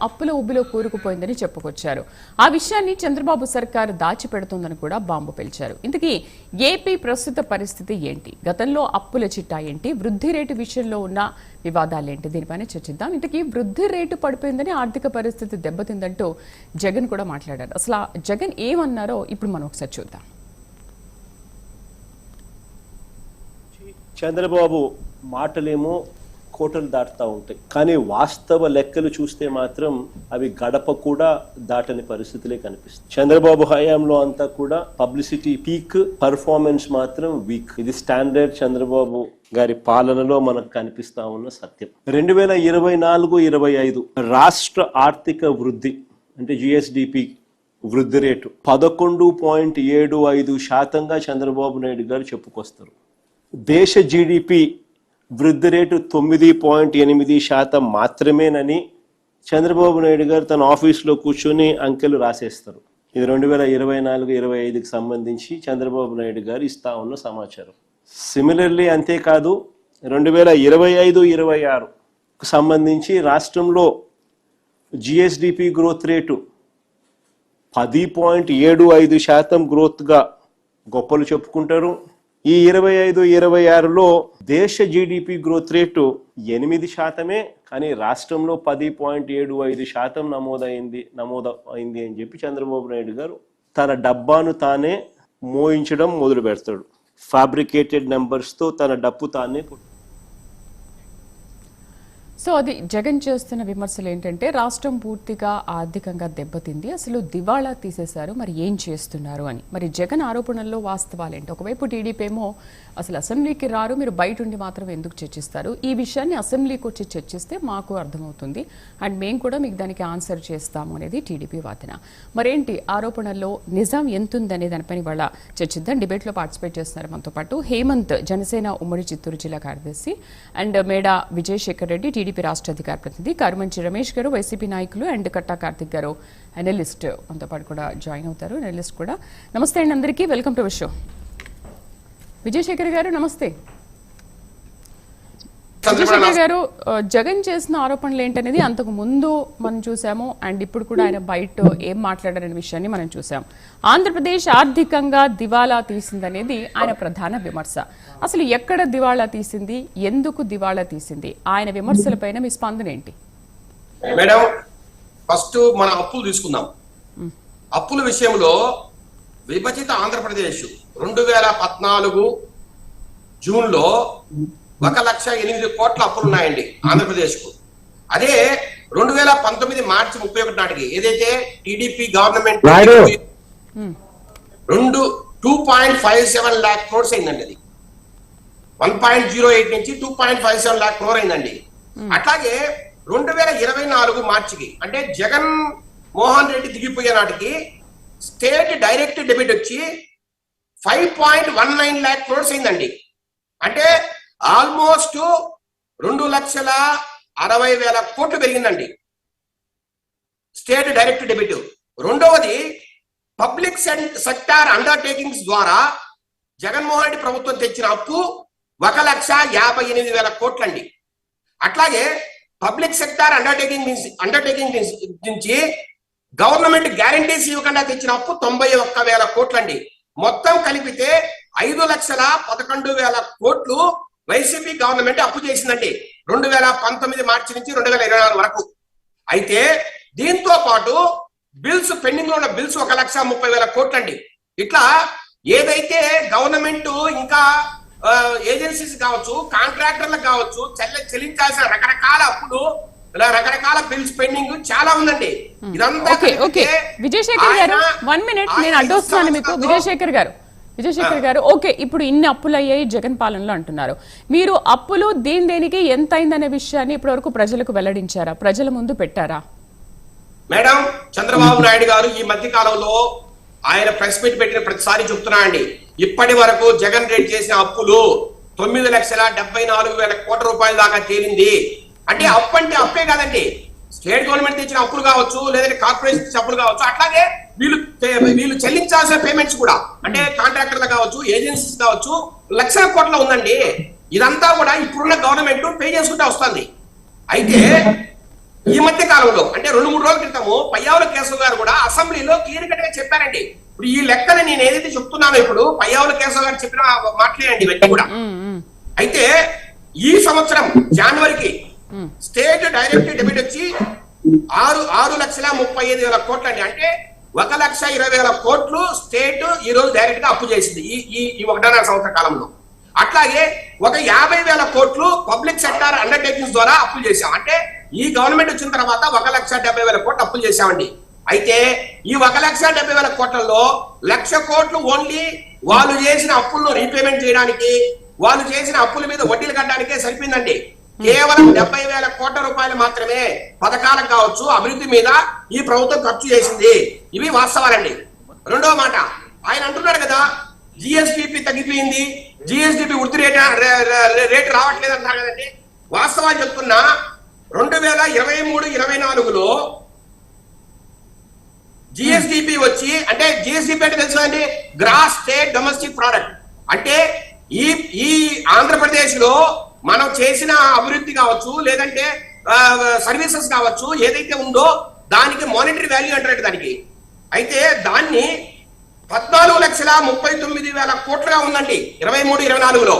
అప్పుల ఉబ్బిలో కూరుకుపోయిందని చెప్పుకొచ్చారు. ఆ విషయాన్ని చంద్రబాబు సర్కారు దాచిపెడుతోందని కూడా బాంబు పేల్చారు. ఇంతకీ ఏపీ ప్రస్తుత పరిస్థితి ఏంటి, గతంలో అప్పుల చిట్టా ఏంటి, వృద్ధి రేటు విషయంలో ఉన్న వివాదాలేంటి, దీనిపైన చర్చిద్దాం. ఇంతకీ వృద్ధి రేటు పడిపోయిందని, ఆర్థిక పరిస్థితి దెబ్బతిందంటూ జగన్ కూడా మాట్లాడారు. అసలు జగన్ ఏమన్నారో ఇప్పుడు మనం ఒకసారి చూద్దాం. చంద్రబాబు మాటలేమో కోటలు దాటుతూ ఉంటాయి, కానీ వాస్తవ లెక్కలు చూస్తే మాత్రం అవి గడప కూడా దాటని పరిస్థితులే కనిపిస్తుంది. చంద్రబాబు హయాంలో అంతా కూడా పబ్లిసిటీ పీక్, పర్ఫార్మెన్స్ మాత్రం వీక్. ఇది స్టాండర్డ్ చంద్రబాబు గారి పాలనలో మనకు కనిపిస్తా ఉన్న సత్యం. 2024-25 రాష్ట్ర ఆర్థిక వృద్ధి అంటే జిఎస్డిపి వృద్ధి రేటు 11.75% చంద్రబాబు నాయుడు గారు చెప్పుకొస్తారు. దేశ జీడిపి వృద్ధి రేటు 9.8% మాత్రమేనని చంద్రబాబు నాయుడు గారు తన ఆఫీస్లో కూర్చొని అంకెలు రాసేస్తారు. ఇది 2024-25కి సంబంధించి చంద్రబాబు నాయుడు గారు ఇస్తా ఉన్న సమాచారం. సిమిలర్లీ అంతేకాదు 2025-26కు సంబంధించి రాష్ట్రంలో జిఎస్డిపి గ్రోత్ రేటు 10.75% గ్రోత్గా గొప్పలు చెప్పుకుంటారు. ఈ 25-26లో దేశ జీడిపి గ్రోత్ రేటు 8%, కానీ రాష్ట్రంలో 10.75% నమోదైంది అని చెప్పి చంద్రబాబు నాయుడు గారు తన డబ్బాను తానే మోయించడం మొదలు పెడతాడు. ఫ్యాబ్రికేటెడ్ నెంబర్స్తో తన డబ్బు తానే. సో అది జగన్ చేస్తున్న విమర్శలు ఏంటంటే రాష్ట్రం పూర్తిగా ఆర్థికంగా దెబ్బతింది, అసలు దివాళా తీసేశారు, మరి ఏం చేస్తున్నారు అని. మరి జగన్ ఆరోపణల్లో వాస్తవాలు ఏంటి? ఒకవైపు టీడీపీ ఏమో అసలు అసెంబ్లీకి రారు, మీరు బయట ఉండి మాత్రం ఎందుకు చర్చిస్తారు, ఈ విషయాన్ని అసెంబ్లీకి వచ్చి చర్చిస్తే మాకు అర్థమవుతుంది అండ్ మేము కూడా మీకు దానికి ఆన్సర్ చేస్తాము అనేది టీడీపీ వాదన. మరేంటి ఆరోపణల్లో నిజం ఎంతుందనే దానిపైన ఇవాళ చర్చిద్దాం. డిబేట్లో పార్టిసిపేట్ చేస్తున్నారు మనతో పాటు హేమంత్, జనసేన ఉమ్మడి చిత్తూరు జిల్లా కార్యదర్శి, and Meda Vijayasekhar Reddy, TDP రాష్ట్ర అధికార ప్రతినిధి, కరుమంచి రమేష్ గారు, వైసీపీ నాయకులు, అండ్ కట్టా కార్తిక్ గారు అనలిస్ట్ మనతో పాటు కూడా జాయిన్ అవుతారు. అనలిస్ట్ కూడా నమస్తే అండి అందరికీ, వెల్కమ్ టు షో. విజయశేఖర్ గారు నమస్తే. విజయశేఖర్ గారు, జగన్ చేసిన ఆరోపణలు ఏంటనేది అంతకు ముందు మనం చూసాము అండ్ ఇప్పుడు కూడా ఆయన బయట ఏం మాట్లాడారనే విషయాన్ని మనం చూసాం. ఆంధ్రప్రదేశ్ ఆర్థికంగా దివాలా తీసిందనేది ఆయన ప్రధాన విమర్శ. అసలు ఎక్కడ దివాళా తీసింది, ఎందుకు దివాళా తీసింది, ఆయన విమర్శలపైన మీ స్పందన ఏంటి? మేడం, ఫస్ట్ మన అప్పులు తీసుకుందాం. అప్పుల విషయంలో విభజిత ఆంధ్రప్రదేశ్ 2014 జూన్లో 1,08,000 కోట్ల అప్పులు ఉన్నాయండి ఆంధ్రప్రదేశ్ కు. అదే 2019 మార్చి 31 నాటికి ఏదైతే టీడీపీ గవర్నమెంట్ 2.57 lakh crores అయిందండి. అది 1.08 నుంచి 2.57 lakh crore అయిందండి. అట్లాగే 2024 మార్చికి అంటే జగన్ మోహన్ రెడ్డి దిగిపోయే నాటికి స్టేట్ డైరెక్ట్ డెబిట్ వచ్చి 5.19 lakh crores అయిందండి. అంటే ఆల్మోస్ట్ 2,60,000 కోట్లు పెరిగిందండి స్టేట్ డైరెక్ట్ డెబిట్. రెండవది పబ్లిక్ సెక్టార్ అండర్టేకింగ్స్ ద్వారా జగన్మోహన్ రెడ్డి ప్రభుత్వం తెచ్చిన అప్పు 1,58,000 కోట్లండి. అట్లాగే పబ్లిక్ సెక్టార్ అండర్టేకింగ్ నుంచి గవర్నమెంట్ గ్యారంటీస్ ఇవ్వకుండా తెచ్చిన అప్పు 91,000 కోట్లండి. మొత్తం కలిపితే 5,11,000 కోట్లు వైసీపీ గవర్నమెంట్ అప్పు చేసిందండి 2019 మార్చి నుంచి 2024 వరకు. అయితే దీంతో పాటు బిల్స్ పెండింగ్ లో ఉన్న బిల్స్ 1,30,000 కోట్లండి. ఇట్లా ఏదైతే గవర్నమెంట్ ఇంకా ఏజెన్సీస్ కావచ్చు, కాంట్రాక్టర్లకు కావచ్చు చెల్లించాల్సిన రకరకాల అప్పులు, రకరకాల బిల్స్ పెండింగ్ చాలా ఉందండి. ఇదంతా విజయశేఖర్ గారు 1 minute నేను అడ్డొస్తున్నాను మీకు. విజయశేఖర్ గారు ఓకే, ఇప్పుడు ఇన్ని అప్పులు అయ్యాయి జగన్ పాలనలో అంటున్నారు. మీరు అప్పులు దేనికి ఎంత అయిందనే విషయాన్ని ఇప్పటి వరకు ప్రజలకు వెల్లడించారా, ప్రజల ముందు పెట్టారా? మేడం, చంద్రబాబు నాయుడు గారు ఈ మధ్య కాలంలో ఆయన ప్రెస్ మీట్ పెట్టిన ప్రతిసారి చెప్తున్నా అండి, ఇప్పటి వరకు జగన్ రెడ్డి చేసిన అప్పులు 9,74,000 కోట్ల రూపాయల దాకా తేలింది. అంటే అప్పు అంటే అప్పే కాదండి, స్టేట్ గవర్నమెంట్ తెచ్చిన అప్పులు కావచ్చు, లేదంటే కార్పొరేషన్ అప్పులు కావచ్చు, అట్లాగే వీళ్ళు చెల్లించాల్సిన పేమెంట్స్ కూడా అంటే కాంట్రాక్టర్లు కావచ్చు, ఏజెన్సీస్ కావచ్చు, లక్షల కోట్ల ఉందండి. ఇదంతా కూడా ఇప్పుడున్న గవర్నమెంట్ పే చేసుకుంటూ వస్తుంది. అయితే ఈ మధ్య కాలంలో అంటే 2-3 రోజుల క్రితము పయ్యావుల కేశవ్ గారు కూడా అసెంబ్లీలో క్లియర్ కట్ గా చెప్పారండి. ఇప్పుడు ఈ లెక్కలు నేను ఏదైతే చెప్తున్నానో ఇప్పుడు పయ్యావుల కేశవ్ గారు చెప్పిన మాట్లాడండి ఇవన్నీ కూడా. అయితే ఈ సంవత్సరం జనవరికి స్టేట్ డైరెక్ట్ డెబిట్ వచ్చి 6,35,000 కోట్లు అండి. అంటే 1,20,000 కోట్లు స్టేట్ ఈ రోజు డైరెక్ట్ గా అప్పు చేసింది ఈ 1.5 సంవత్సర కాలంలో. అట్లాగే 50,000 కోట్లు పబ్లిక్ సెక్టార్ అండర్టేకింగ్స్ ద్వారా అప్పులు చేశాం. అంటే ఈ గవర్నమెంట్ వచ్చిన తర్వాత 1,70,000 కోట్లు అప్పులు చేశామండి. అయితే ఈ 1,70,000 కోట్లలో 1,00,000 కోట్లు ఓన్లీ వాళ్ళు చేసిన అప్పులను రీపేమెంట్ చేయడానికి, వాళ్ళు చేసిన అప్పుల మీద వడ్డీలు కట్టడానికే సరిపోయిందండి. కేవలం 70,000 కోట్ల రూపాయలు మాత్రమే పథకాలకు కావచ్చు, అభివృద్ధి మీద ఈ ప్రభుత్వం ఖర్చు చేసింది. ఇవి వాస్తవాలండి. రెండో మాట, ఆయన అంటున్నాడు కదా జిఎస్డిపి తగ్గిపోయింది, జిఎస్డిపి వృద్ధి రేటు రావట్లేదు అంటారు కదండి. వాస్తవాలు చెప్తున్నా 2023-24లో జిఎస్డిపి వచ్చి, అంటే జిఎస్డిపి అంటే తెలుసు అండి, గ్రాస్ స్టేట్ డొమెస్టిక్ ప్రోడక్ట్. అంటే ఈ ఆంధ్రప్రదేశ్ లో మనం చేసిన అభివృద్ధి కావచ్చు, లేదంటే సర్వీసెస్ కావచ్చు, ఏదైతే ఉందో దానికి మానిటరీ వాల్యూ అంటారు దానికి. అయితే దాన్ని 14,39,000 కోట్లుగా ఉందండి 23-24లో.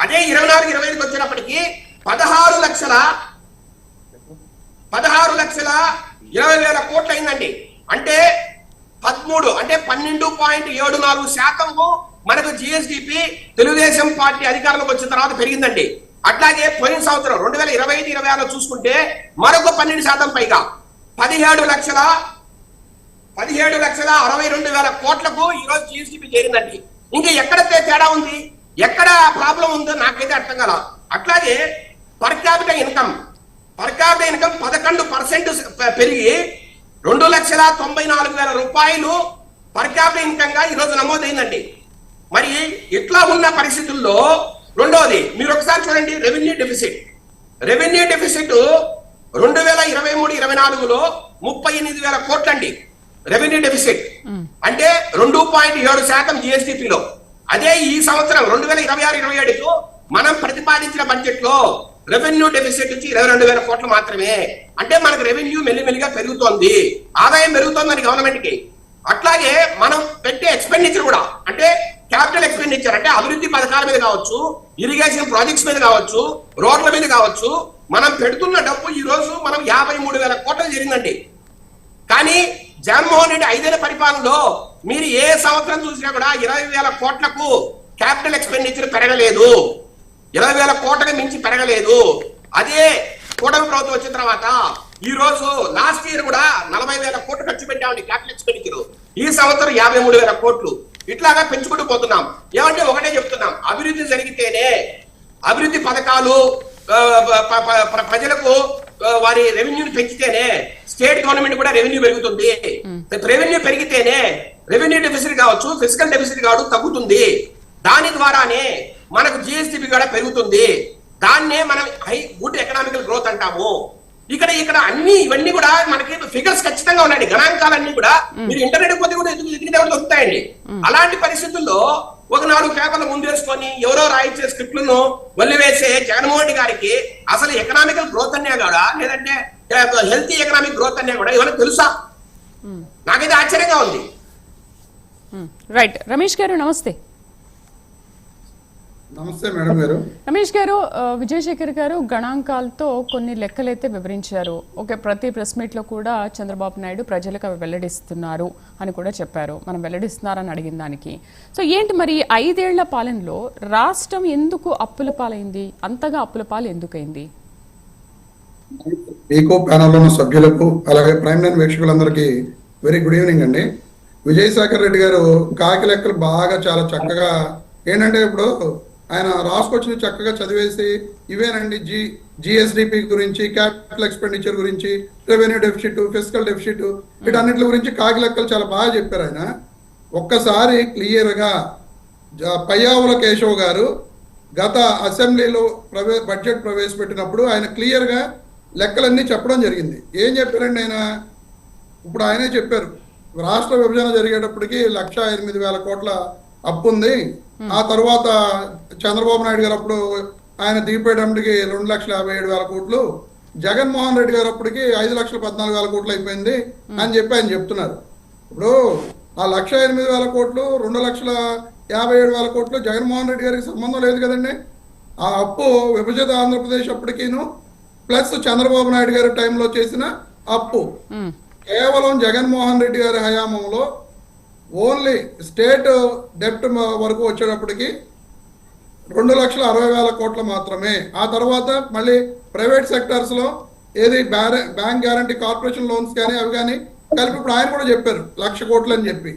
అదే 24-25కి వచ్చినప్పటికీ 16,20,000 కోట్లు అయిందండి. అంటే 12.74% మనకు జిఎస్డిపి తెలుగుదేశం పార్టీ అధికారంలోకి వచ్చిన తర్వాత పెరిగిందండి. అట్లాగే పోయిన సంవత్సరం 2025-26లో చూసుకుంటే మరొక 12% పైగా 17,62,000 కోట్లకు ఈ రోజు జిఎస్డిపి చేరిందండి. ఇంకా ఎక్కడ తేడా ఉంది, ఎక్కడ ప్రాబ్లం ఉందో నాకైతే అర్థం కాల. అట్లాగే పర్ క్యాపిటల్ ఇన్కమ్ 11% పెరిగి 2,94,000 రూపాయలు పర్ క్యాపిటల్ ఇన్కమ్ గా ఈ రోజు నమోదైందండి. మరి ఇట్లా ఉన్న పరిస్థితుల్లో రెండోది మీరు ఒకసారి చూడండి, రెవెన్యూ డెఫిసిట్ 2023-24లో 38,000 కోట్లండి రెవెన్యూ డెఫిసిట్. అంటే 2.7% జిఎస్డిపిలో. అదే ఈ సంవత్సరం 2026-27కు మనం ప్రతిపాదించిన బడ్జెట్ లో రెవెన్యూ డెఫిసిట్ వచ్చి 22,000 కోట్లు మాత్రమే. అంటే మనకు రెవెన్యూ మెల్లిమెల్లిగా పెరుగుతోంది, ఆదాయం పెరుగుతోందని గవర్నమెంట్ కి. అట్లాగే మనం పెట్టే ఎక్స్పెండిచర్ కూడా, అంటే క్యాపిటల్ ఎక్స్పెండిచర్ అంటే అభివృద్ధి పథకాల మీద కావచ్చు, ఇరిగేషన్ ప్రాజెక్ట్స్ మీద కావచ్చు, రోడ్ల మీద కావచ్చు, మనం పెడుతున్న డబ్బు ఈ రోజు మనం 53,000 కోట్లు జరిగిందండి. కానీ జగన్మోహన్ రెడ్డి 5 ఏళ్ల పరిపాలనలో మీరు ఏ సంవత్సరం చూసినా కూడా 20,000 కోట్లకు క్యాపిటల్ ఎక్స్పెండిచర్ పెరగలేదు, 20,000 కోట్లకు మించి పెరగలేదు. అదే కూటమి ప్రభుత్వం వచ్చిన తర్వాత ఈ రోజు లాస్ట్ ఇయర్ కూడా 40,000 కోట్లు ఖర్చు పెట్టామండి క్యాపిటల్ ఎక్స్పెండిచర్. ఈ సంవత్సరం 53,000 కోట్లు. ఇట్లాగా పెంచుకుంటూ పోతున్నాం. ఏమంటే ఒకటే చెప్తున్నాం, అభివృద్ధి జరిగితేనే, అభివృద్ధి పథకాలు ప్రజలకు వారి రెవెన్యూని పెంచితేనే స్టేట్ గవర్నమెంట్ కూడా రెవెన్యూ పెరుగుతుంది. రెవెన్యూ పెరిగితేనే రెవెన్యూ డెఫిసిట్ కావచ్చు, ఫిజికల్ డెఫిసిట్ కావచ్చు తగ్గుతుంది. దాని ద్వారానే మనకు జిఎస్డిపి కూడా పెరుగుతుంది. దాన్నే మనం గుడ్ ఎకనామికల్ గ్రోత్ అంటాము. ఇక్కడ అన్ని ఇవన్నీ కూడా మనకి ఫిగర్స్ ఖచ్చితంగా ఉన్నాయండి, గణాంకాలన్నీ కూడా మీరు ఇంటర్నెట్ పోతే కూడా ఎదిగితే దొరుకుతాయండి. అలాంటి పరిస్థితుల్లో ఒక 4 పేపర్లు ముందేసుకొని ఎవరో రాయించే స్క్రిప్ట్లను వదిలివేసే జగన్మోహన్ రెడ్డి గారికి అసలు ఎకనామికల్ గ్రోత్ అనే కూడా, లేదంటే హెల్తీ ఎకనామిక్ గ్రోత్ అనే కూడా ఏమైనా తెలుసా? నాకైతే ఆశ్చర్యంగా ఉంది. రైట్, రమేష్ గారు నమస్తే. నమస్తే మేడం గారు. రమేష్ గారు, విజయశేఖర్ గారు గణాంకాలతో కొన్ని లెక్కలైతే వివరించారు. ఓకే, ప్రతి ప్రెస్ మీట్ లో కూడా చంద్రబాబు నాయుడు ప్రజలకు అవి వెల్లడిస్తున్నారు అని కూడా చెప్పారు. మనం వెల్లడిస్తున్నారని అడిగిన దానికి సో ఏంటి మరి 5 ఏళ్ల పాలనలో రాష్ట్రం ఎందుకు అప్పుల పాలైంది? అంతగా అప్పుల పాలు ఎందుకైంది? మీకు ప్యానల్ ఉన్న సభ్యులకు అలాగే ప్రైమ్ లైన్ వీక్షకులందరికీ వెరీ గుడ్ ఈవినింగ్ అండి. విజయశేఖర్ రెడ్డి గారు కాకి లెక్కలు బాగా చాలా చక్కగా ఏంటంటే ఇప్పుడు ఆయన రాసుకొచ్చిన చక్కగా చదివేసి ఇవేనండి జిఎస్డిపి గురించి, క్యాపిటల్ ఎక్స్పెండిచర్ గురించి, రెవెన్యూ డెఫిసిట్, ఫిజికల్ డెఫిసిట్, వీటన్నిటి గురించి కాకి లెక్కలు చాలా బాగా చెప్పారు ఆయన. ఒక్కసారి క్లియర్గా పయ్యావుల కేశవ్ గారు గత అసెంబ్లీలో బడ్జెట్ ప్రవేశపెట్టినప్పుడు ఆయన క్లియర్గా లెక్కలన్నీ చెప్పడం జరిగింది. ఏం చెప్పారండి ఆయన? ఇప్పుడు ఆయనే చెప్పారు, రాష్ట్ర విభజన జరిగేటప్పటికి 1,08,000 కోట్ల అప్పు ఉంది. ఆ తర్వాత చంద్రబాబు నాయుడు గారు అప్పుడు ఆయన దిగిపోయేటప్పటికి 2,57,000 కోట్లు. జగన్మోహన్ రెడ్డి గారు అప్పటికి 5,14,000 కోట్లు అయిపోయింది అని చెప్పి ఆయన చెప్తున్నారు. ఇప్పుడు ఆ 1,08,000 కోట్లు 2,57,000 కోట్లు జగన్మోహన్ రెడ్డి గారికి సంబంధం లేదు కదండి. ఆ అప్పు విభజిత ఆంధ్రప్రదేశ్ అప్పటికిను ప్లస్ చంద్రబాబు నాయుడు గారి టైంలో చేసిన అప్పు కేవలం జగన్మోహన్ రెడ్డి గారి హయాంలో ఓన్లీ స్టేట్ డెప్ట్ వరకు వచ్చేటప్పటికి 2,60,000 కోట్లు మాత్రమే. ఆ తర్వాత మళ్ళీ ప్రైవేట్ సెక్టర్స్ లో ఏది బ్యాంక్ గ్యారంటీ కార్పొరేషన్ లోన్స్ కానీ అవి కానీ కలిపి ఇప్పుడు ఆయన కూడా చెప్పారు 1,00,000 కోట్లు అని చెప్పి.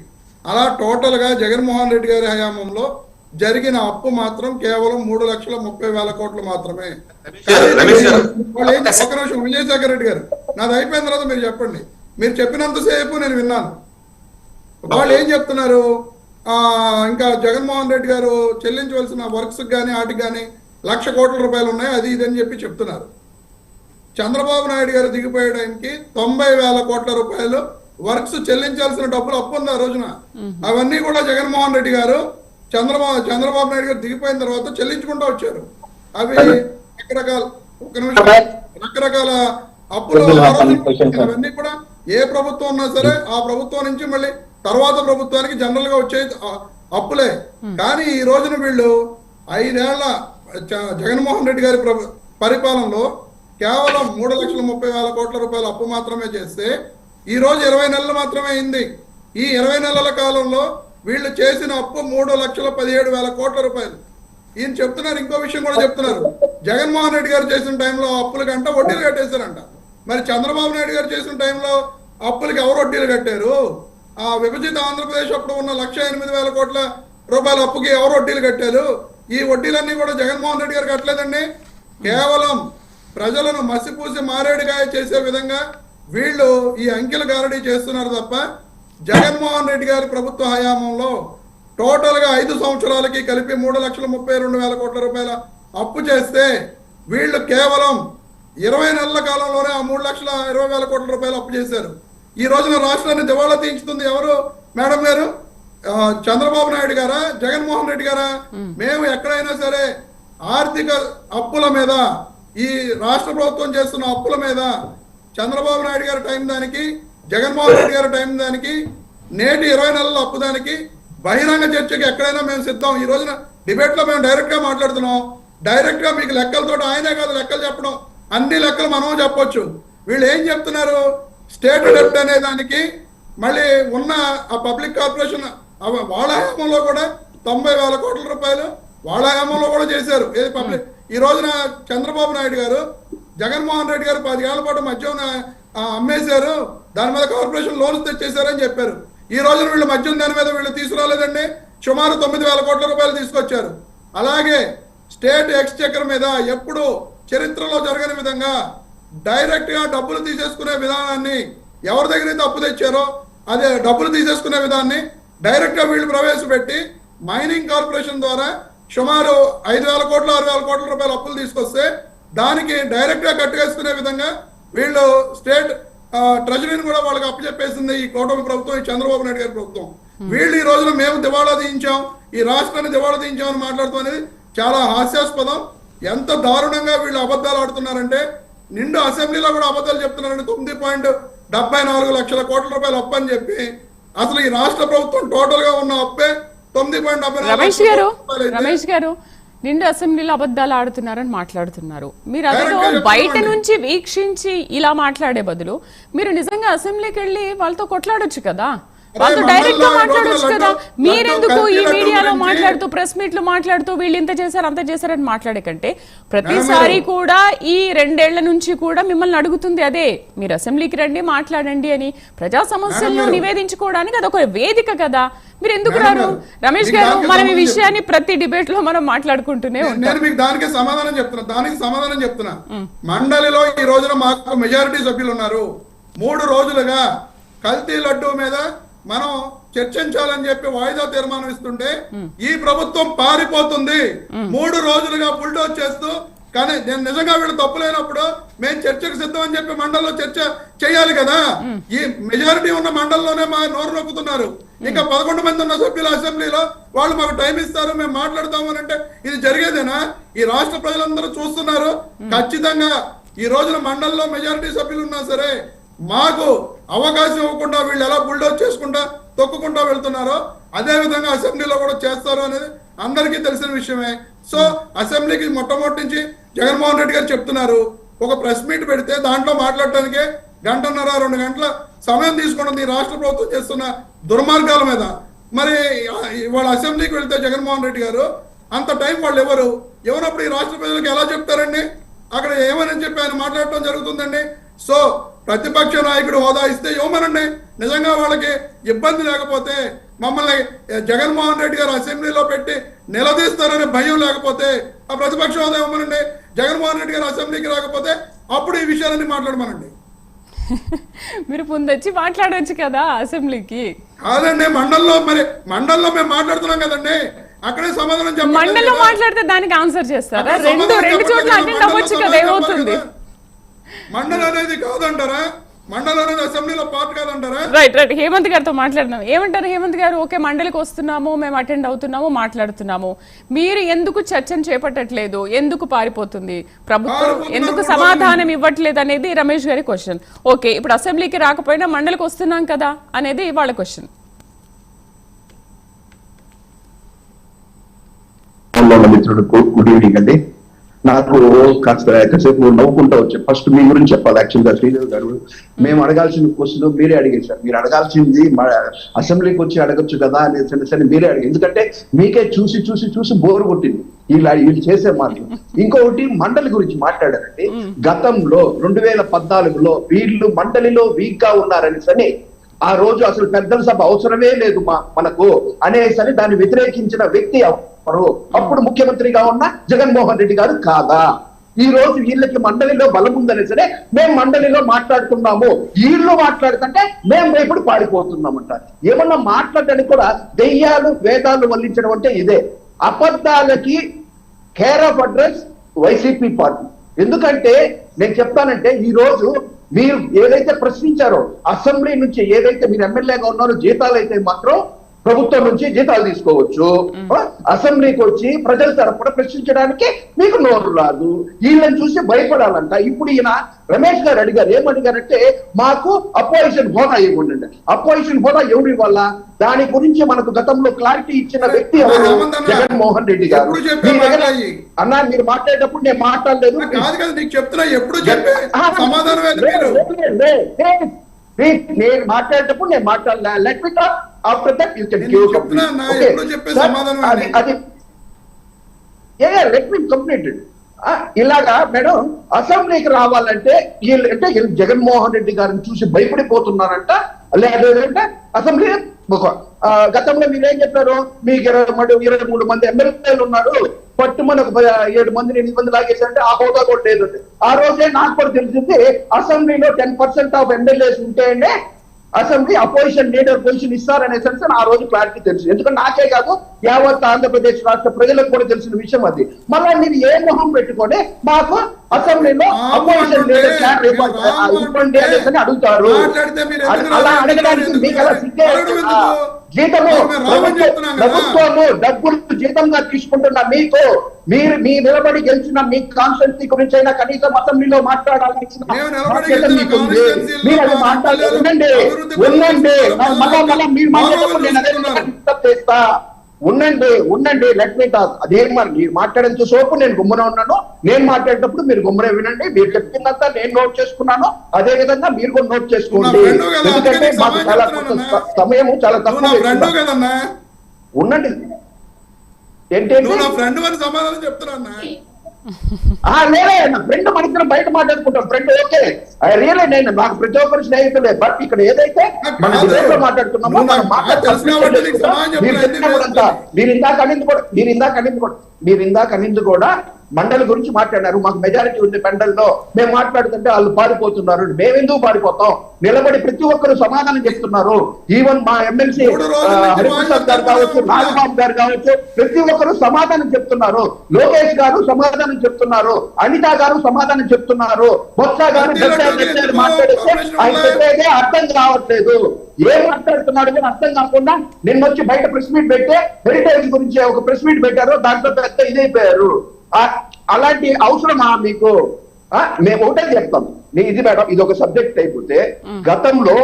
అలా టోటల్ గా జగన్మోహన్ రెడ్డి గారి హయాంలో జరిగిన అప్పు మాత్రం కేవలం 3,30,000 కోట్లు మాత్రమే. ఒక నిమిషం విజయసాగర్ రెడ్డి గారు, నాది అయిపోయిన తర్వాత మీరు చెప్పండి. మీరు చెప్పినంతసేపు నేను విన్నాను. వాళ్ళు ఏం చెప్తున్నారు, ఇంకా జగన్మోహన్ రెడ్డి గారు చెల్లించవలసిన వర్క్స్ కానీ వాటికి కానీ 1,00,000 కోట్ల రూపాయలు ఉన్నాయి, అది ఇది అని చెప్పి చెప్తున్నారు. చంద్రబాబు నాయుడు గారు దిగిపోయే టైంకి 90,000 కోట్ల రూపాయలు వర్క్స్ చెల్లించాల్సిన డబ్బులు అప్పు ఉంది ఆ రోజున. అవన్నీ కూడా జగన్మోహన్ రెడ్డి గారు చంద్రబాబు నాయుడు గారు దిగిపోయిన తర్వాత చెల్లించుకుంటూ వచ్చారు. అవి రకరకాల అప్పులు అవన్నీ కూడా ఏ ప్రభుత్వం ఉన్నా సరే ఆ ప్రభుత్వం నుంచి మళ్ళీ తర్వాత ప్రభుత్వానికి జనరల్ గా వచ్చే అప్పులే. కానీ ఈ రోజున వీళ్ళు 5 ఏళ్ల జగన్మోహన్ రెడ్డి గారి పరిపాలనలో కేవలం 3,30,000 కోట్ల రూపాయల అప్పు మాత్రమే చేస్తే ఈ రోజు 20 నెలలు మాత్రమే అయింది. ఈ 20 నెలల కాలంలో వీళ్ళు చేసిన అప్పు 3,17,000 కోట్ల రూపాయలు. ఈయన చెప్తున్నారు, ఇంకో విషయం కూడా చెప్తున్నారు, జగన్మోహన్ రెడ్డి గారు చేసిన టైంలో అప్పుల కంట వడ్డీలు కట్టేశారంట. మరి చంద్రబాబు నాయుడు గారు చేసిన టైంలో అప్పులకి ఎవరు వడ్డీలు కట్టారు? ఆ విభజిత ఆంధ్రప్రదేశ్ అప్పుడు ఉన్న 1,08,000 కోట్ల రూపాయల అప్పుకి ఎవరు వడ్డీలు కట్టారు? ఈ వడ్డీలన్నీ కూడా జగన్మోహన్ రెడ్డి గారు కట్టలేదండి. కేవలం ప్రజలను మసిపూసి మారేడుగాయ చేసే విధంగా వీళ్ళు ఈ అంకెలు గారడీ చేస్తున్నారు తప్ప జగన్మోహన్ రెడ్డి గారి ప్రభుత్వ హయాంలో టోటల్ గా 5 సంవత్సరాలకి కలిపి 3,32,000 కోట్ల రూపాయల అప్పు చేస్తే వీళ్ళు కేవలం 20 నెలల కాలంలోనే ఆ 3,20,000 కోట్ల రూపాయలు అప్పు చేశారు. ఈ రోజున రాష్ట్రాన్ని దివాళా తీయించుతుంది ఎవరు మేడం గారు? చంద్రబాబు నాయుడు గారా, జగన్మోహన్ రెడ్డి గారా? మేము ఎక్కడైనా సరే ఆర్థిక అప్పుల మీద, ఈ రాష్ట్ర ప్రభుత్వం చేస్తున్న అప్పుల మీద చంద్రబాబు నాయుడు గారి టైం దానికి, జగన్మోహన్ రెడ్డి గారి టైం దానికి, నేటి 20 నెలల అప్పు దానికి బహిరంగ చర్చకి ఎక్కడైనా మేము సిద్ధం. ఈ రోజున డిబేట్ లో మేము డైరెక్ట్ గా మాట్లాడుతున్నాం. డైరెక్ట్ గా మీకు లెక్కలతో ఆయనే కాదు లెక్కలు చెప్పడం, అన్ని లెక్కలు మనం చెప్పొచ్చు. వీళ్ళు ఏం చెప్తున్నారు, స్టేట్ డెప్ట్ అనే దానికి మళ్ళీ ఉన్న ఆ పబ్లిక్ కార్పొరేషన్ వాళ్ళ హయాంలో కూడా 90,000 కోట్ల రూపాయలు వాళ్ళ హయాంలో కూడా చేశారు. ఏది పబ్లిక్. ఈ రోజున చంద్రబాబు నాయుడు గారు, జగన్మోహన్ రెడ్డి గారు 10 ఏళ్ల పాటు మద్యం అమ్మేశారు, దాని మీద కార్పొరేషన్ లోన్స్ తెచ్చేశారని చెప్పారు. ఈ రోజున వీళ్ళు మద్యం దాని మీద వీళ్ళు తీసుకురాలేదండి, సుమారు 9,000 కోట్ల రూపాయలు తీసుకొచ్చారు. అలాగే స్టేట్ ఎక్స్చెక్కర్ మీద ఎప్పుడు చరిత్రలో జరగని విధంగా డైరెక్ట్ గా డబ్బులు తీసేసుకునే విధానాన్ని, ఎవరి దగ్గర అయితే అప్పు తెచ్చారో అదే డబ్బులు తీసేసుకునే విధాన్ని డైరెక్ట్ గా వీళ్ళు ప్రవేశపెట్టి మైనింగ్ కార్పొరేషన్ ద్వారా సుమారు 5,000 కోట్ల 6,000 కోట్ల రూపాయల అప్పులు తీసుకొస్తే దానికి డైరెక్ట్ గా కట్టుకేసుకునే విధంగా వీళ్ళు స్టేట్ ట్రెజరీని కూడా వాళ్ళకి అప్పచెప్పేసింది ఈ కూటమి ప్రభుత్వం, ఈ చంద్రబాబు నాయుడు గారి ప్రభుత్వం. వీళ్ళు ఈ రోజున మేము దివాళా తీయించాం, ఈ రాష్ట్రాన్ని దివాళా తీయించామని మాట్లాడుతూ అనేది చాలా హాస్యాస్పదం. ఎంత దారుణంగా వీళ్ళు అబద్ధాలు ఆడుతున్నారంటే, నిండు అసెంబ్లీలో కూడా అబద్ధాలు చెప్తున్నారంటే 9.74 లక్షల కోట్ల రూపాయలు అప్పు అని చెప్పి, అసలు ఈ రాష్ట్ర ప్రభుత్వం టోటల్ గా ఉన్న అప్పే 9.74 రమేష్ గారు నిండు అసెంబ్లీలో అబద్ధాలు ఆడుతున్నారని మాట్లాడుతున్నారు. మీరు అదేదో బయట నుంచి వీక్షించి ఇలా మాట్లాడే బదులు మీరు నిజంగా అసెంబ్లీకి వెళ్ళి వాళ్ళతో కొట్లాడొచ్చు కదా, వాళ్ళతో డైరెక్ట్ గా మాట్లాడొచ్చు కదా. మీరెందుకు ఈ మీడియాలో మాట్లాడుతూ, ప్రెస్ మీట్ లో మాట్లాడుతూ వీళ్ళు ఇంత చేశారు అంత చేశారని మాట్లాడే కంటే, ప్రతిసారి కూడా ఈ 2 ఏళ్ల నుంచి కూడా మిమ్మల్ని అడుగుతుంది అదే, మీరు అసెంబ్లీకి రండి మాట్లాడండి అని. ప్రజా సమస్యలను నివేదించుకోవడానికి అదొక వేదిక కదా, మీరు ఎందుకు రారు? రమేష్ గారు, మనం ఈ విషయాన్ని ప్రతి డిబేట్ లో మనం మాట్లాడుకుంటూనే ఉంటాం. నేను మీకు దానికి సమాధానం చెప్తున్నా. మండలిలో ఈ రోజున మాకు మెజారిటీ సభ్యులు ఉన్నారు. 3 రోజులుగా కల్తీ లడ్డూ మీద మనం చర్చించాలని చెప్పి వాయిదా తీర్మానం ఇస్తుంటే ఈ ప్రభుత్వం పారిపోతుంది. 3 రోజులుగా బుల్డోజ్ చేస్తూ, కానీ నేను నిజంగా వీళ్ళు తప్పులేనప్పుడు మేము చర్చకు సిద్ధం అని చెప్పి మండలిలో చర్చ చేయాలి కదా. ఈ మెజారిటీ ఉన్న మండలిలోనే మా నోరు నొక్కుతున్నారు. ఇంకా 11 మంది ఉన్న సభ్యుల అసెంబ్లీలో వాళ్ళు మాకు టైం ఇస్తారు, మేము మాట్లాడతాము అని అంటే ఇది జరిగేదేనా? ఈ రాష్ట్ర ప్రజలందరూ చూస్తున్నారు. ఖచ్చితంగా ఈ రోజున మండలిలో మెజారిటీ సభ్యులు ఉన్నా సరే మాకు అవకాశం ఇవ్వకుండా వీళ్ళు ఎలా బుల్డోజ్ చేసుకుంటా తొక్కుకుంటా వెళ్తున్నారో అదే విధంగా అసెంబ్లీలో కూడా చేస్తారు అనేది అందరికీ తెలిసిన విషయమే. సో అసెంబ్లీకి మొట్టమొదటి నుంచి జగన్మోహన్ రెడ్డి గారు చెప్తున్నారు, ఒక ప్రెస్ మీట్ పెడితే దాంట్లో మాట్లాడటానికే 1.5-2 గంటల సమయం తీసుకుంటుంది ఈ రాష్ట్ర ప్రభుత్వం చేస్తున్న దుర్మార్గాల మీద. మరి వాళ్ళ అసెంబ్లీకి వెళ్తే జగన్మోహన్ రెడ్డి గారు అంత టైం వాళ్ళు ఎవరప్పుడు ఈ రాష్ట్ర ప్రజలకు ఎలా చెప్తారండి? అక్కడ ఏమని చెప్పి ఆయన మాట్లాడటం జరుగుతుందండి. సో ప్రతిపక్ష నాయకుడు హోదా ఇస్తే ఇవ్వమనండి. నిజంగా వాళ్ళకి ఇబ్బంది లేకపోతే, మమ్మల్ని జగన్మోహన్ రెడ్డి గారు అసెంబ్లీలో పెట్టి నిలదీస్తారనే భయం లేకపోతే ఆ ప్రతిపక్ష హోదా ఇవ్వమనండి. జగన్మోహన్ రెడ్డి గారు అసెంబ్లీకి రాకపోతే అప్పుడు ఈ విషయాలన్నీ మాట్లాడమనండి. మీరు ముందొచ్చి మాట్లాడవచ్చు కదా అసెంబ్లీకి. కాదండి, మండల్లో మేము మాట్లాడుతున్నాం కదండి, అక్కడే సమాధానం చెప్పండి. మండలిలో మాట్లాడితే దానికి ఆన్సర్ చేస్తారా? రెండు చోట్ల అటెండ్ అవ్వచ్చు కదా, ఏమవుతుంది? మండలి అనేది కాదంటారా? మండలి అనేది అసెంబ్లీలో పార్ట్ కాదంటారా? రైట్. హేమంత్ గారితో మాట్లాడినాం. ఏమంటారు హేమంత్ గారు? ఓకే, మండలికి వస్తున్నాము, మేము అటెండ్ అవుతున్నాము, మాట్లాడుతున్నాము. మీరు ఎందుకు చర్చను చేపట్టట్లేదు? ఎందుకు పారిపోతుంది ప్రభుత్వం? ఎందుకు సమాధానం ఇవ్వట్లేదు అనేది రమేష్ గారి క్వశ్చన్. ఓకే, ఇప్పుడు అసెంబ్లీకి రాకపోయినా మండలికి వస్తున్నాం కదా అనేది వాళ్ళ క్వశ్చన్. గుడ్ ఈవినింగ్ అండి. నాకు కాసేపు నవ్వుకుంటా వచ్చి ఫస్ట్ మీ గురించి చెప్పాలి. యాక్చువల్గా శ్రీదేవి గారు, మేము అడగాల్సిన క్వశ్చన్ మీరే అడిగేశారు. మీరు అడగాల్సింది అసెంబ్లీకి వచ్చి అడగచ్చు కదా అనేసి సరే మీరే అడిగారు. ఎందుకంటే మీకే చూసి చూసి చూసి బోరు కొట్టింది వీళ్ళు చేసే మాటలు. ఇంకొకటి మండలి గురించి మాట్లాడారండి. గతంలో 2014లో వీళ్ళు మండలిలో వీక్ గా ఉన్నారని ఆ రోజు అసలు పెద్దల సభ అవసరమే లేదు మనకు అనేసరి దాన్ని వ్యతిరేకించిన వ్యక్తి అప్పుడు ముఖ్యమంత్రిగా ఉన్న జగన్మోహన్ రెడ్డి గారు కాదా? ఈ రోజు వీళ్ళకి మండలిలో బలం ఉందనే సరే మేము మండలిలో మాట్లాడుతున్నాము, వీళ్ళు మాట్లాడుతుంటే మేము రేపు పారిపోతున్నామంట. ఏమన్నా మాట్లాడడానికి కూడా దెయ్యాలు వేదాలు వల్లించడం అంటే ఇదే. అబద్ధాలకి care of address YCP party. ఎందుకంటే నేను చెప్తానంటే ఈ రోజు మీరు ఏదైతే ప్రశ్నించారో అసెంబ్లీ నుంచి, ఏదైతే మీరు ఎమ్మెల్యేగా ఉన్నారో జీతాలు అయితే మాత్రం ప్రభుత్వం నుంచి జీతాలు తీసుకోవచ్చు. అసెంబ్లీకి వచ్చి ప్రజల తరపున ప్రశ్నించడానికి మీకు నోరు రాదు. వీళ్ళని చూసి భయపడాలంట. ఇప్పుడు ఈయన రమేష్ గారు అడిగారు, ఏమడిగారంటే మాకు అపోజిషన్ హోదా ఇవ్వండి. అపోజిషన్ హోదా ఎవరు ఇవ్వాలా? దాని గురించి మనకు గతంలో క్లారిటీ ఇచ్చిన వ్యక్తి ఎవరు? జగన్మోహన్ రెడ్డి గారు. అన్నా మీరు మాట్లాడేటప్పుడు నేను మాట్లాడలేదు. నేను మాట్లాడేటప్పుడు నేను మాట్లాడలే. Let me talk. After that you can give let me completed. ఇలాగా మేడం అసెంబ్లీకి రావాలంటే వీళ్ళు జగన్మోహన్ రెడ్డి గారిని చూసి భయపడిపోతున్నారంట. లేదంటే అసెంబ్లీ గతంలో మీరేం చెప్పారు? మీకు 23 మంది ఎమ్మెల్యేలు ఉన్నారు, పట్టుమని ఒక 7 మందిని 8 మంది లాగేసారంటే ఆ హోదా కూడా లేదు. ఆ రోజే నాకు కూడా తెలిసింది అసెంబ్లీలో 10% ఆఫ్ ఎమ్మెల్యేస్ ఉంటేనే అసెంబ్లీ అపోజిషన్ లీడర్ పొజిషన్ ఇస్తారనేసి ఆ రోజు క్లారిటీ తెలుసు. ఎందుకంటే నాకే కాదు యావత్ ఆంధ్రప్రదేశ్ రాష్ట్ర ప్రజలకు కూడా తెలిసిన విషయం అది. మళ్ళీ మీరు ఏ మొహం పెట్టుకొని మాకు అసెంబ్లీలో అపోజిషన్ లీడర్ ఇవ్వండి అనేసి అడుగుతారు? అలా అడగడానికి మీకు ఎలా సిద్ధే? జీతము ప్రభుత్వము డబ్బులు జీతంగా తీసుకుంటున్న మీకు మీరు మీ నిలబడి గెలిచిన మీ కాన్స్టిట్యూన్సీ గురించి అయినా కనీసం అసెంబ్లీలో మాట్లాడాలని మీరు అది మాట్లాడలేదు. ఉండండి మళ్ళా మీరు మాట్లాడేటప్పుడు నేను అదే డిస్టర్బ్ చేస్తా. ఉండండి లెట్ మీ టాక్. అదే మరి మీరు మాట్లాడేంత సోపు నేను గుమ్మన ఉన్నాను. నేను మాట్లాడేటప్పుడు మీరు గుమ్మనే వినండి. మీరు చెప్పిందంతా నేను నోట్ చేసుకున్నాను, అదే విధంగా మీరు కూడా నోట్ చేసుకోండి. ఎందుకంటే మాకు చాలా సమయము చాలా తక్కువ. ఉండండి. ఏంటంటే సమాధానం చెప్తున్నా. లేదే నా ఫ్రెండ్ మన బయట మాట్లాడుకుంటాం. ఫ్రెండ్ ఓకే, రియలే నేను నాకు ప్రతి ఒక్కరు స్నేహితులే. బట్ ఇక్కడ ఏదైతే మన విషయంలో మాట్లాడుతున్నామో మనం మీరు ఇందాక అనింది కూడా మండలి గురించి మాట్లాడారు. మాకు మెజారిటీ ఉంది మండలిలో, మేము మాట్లాడుతుంటే వాళ్ళు పారిపోతున్నారు. మేమెందుకు పారిపోతాం? నిలబడి ప్రతి ఒక్కరు సమాధానం చెప్తున్నారు. ఈవెన్ మా ఎమ్మెల్సీ హరిప్రసాద్ గారు కావచ్చు, నాగబాబు గారు కావచ్చు, ప్రతి ఒక్కరు సమాధానం చెప్తున్నారు. లోకేష్ గారు సమాధానం చెప్తున్నారు, అనిత గారు సమాధానం చెప్తున్నారు, బొత్స గారు మాట్లాడితే ఆయన చెప్పేదే అర్థం కావట్లేదు. ఏం మాట్లాడుతున్నాడు అని అర్థం కాకుండా నిన్న వచ్చి బయట ప్రెస్ మీట్ పెట్టే హెరిటేజ్ గురించి ఒక ప్రెస్ మీట్ పెట్టారు. దాంట్లో పెద్ద ఇదైపోయారు. అలాంటి అవసరమా మీకు? మేము ఒకటే చెప్తాం, ఇది మేడం ఇది ఒక సబ్జెక్ట్ అయిపోతే, గతంలో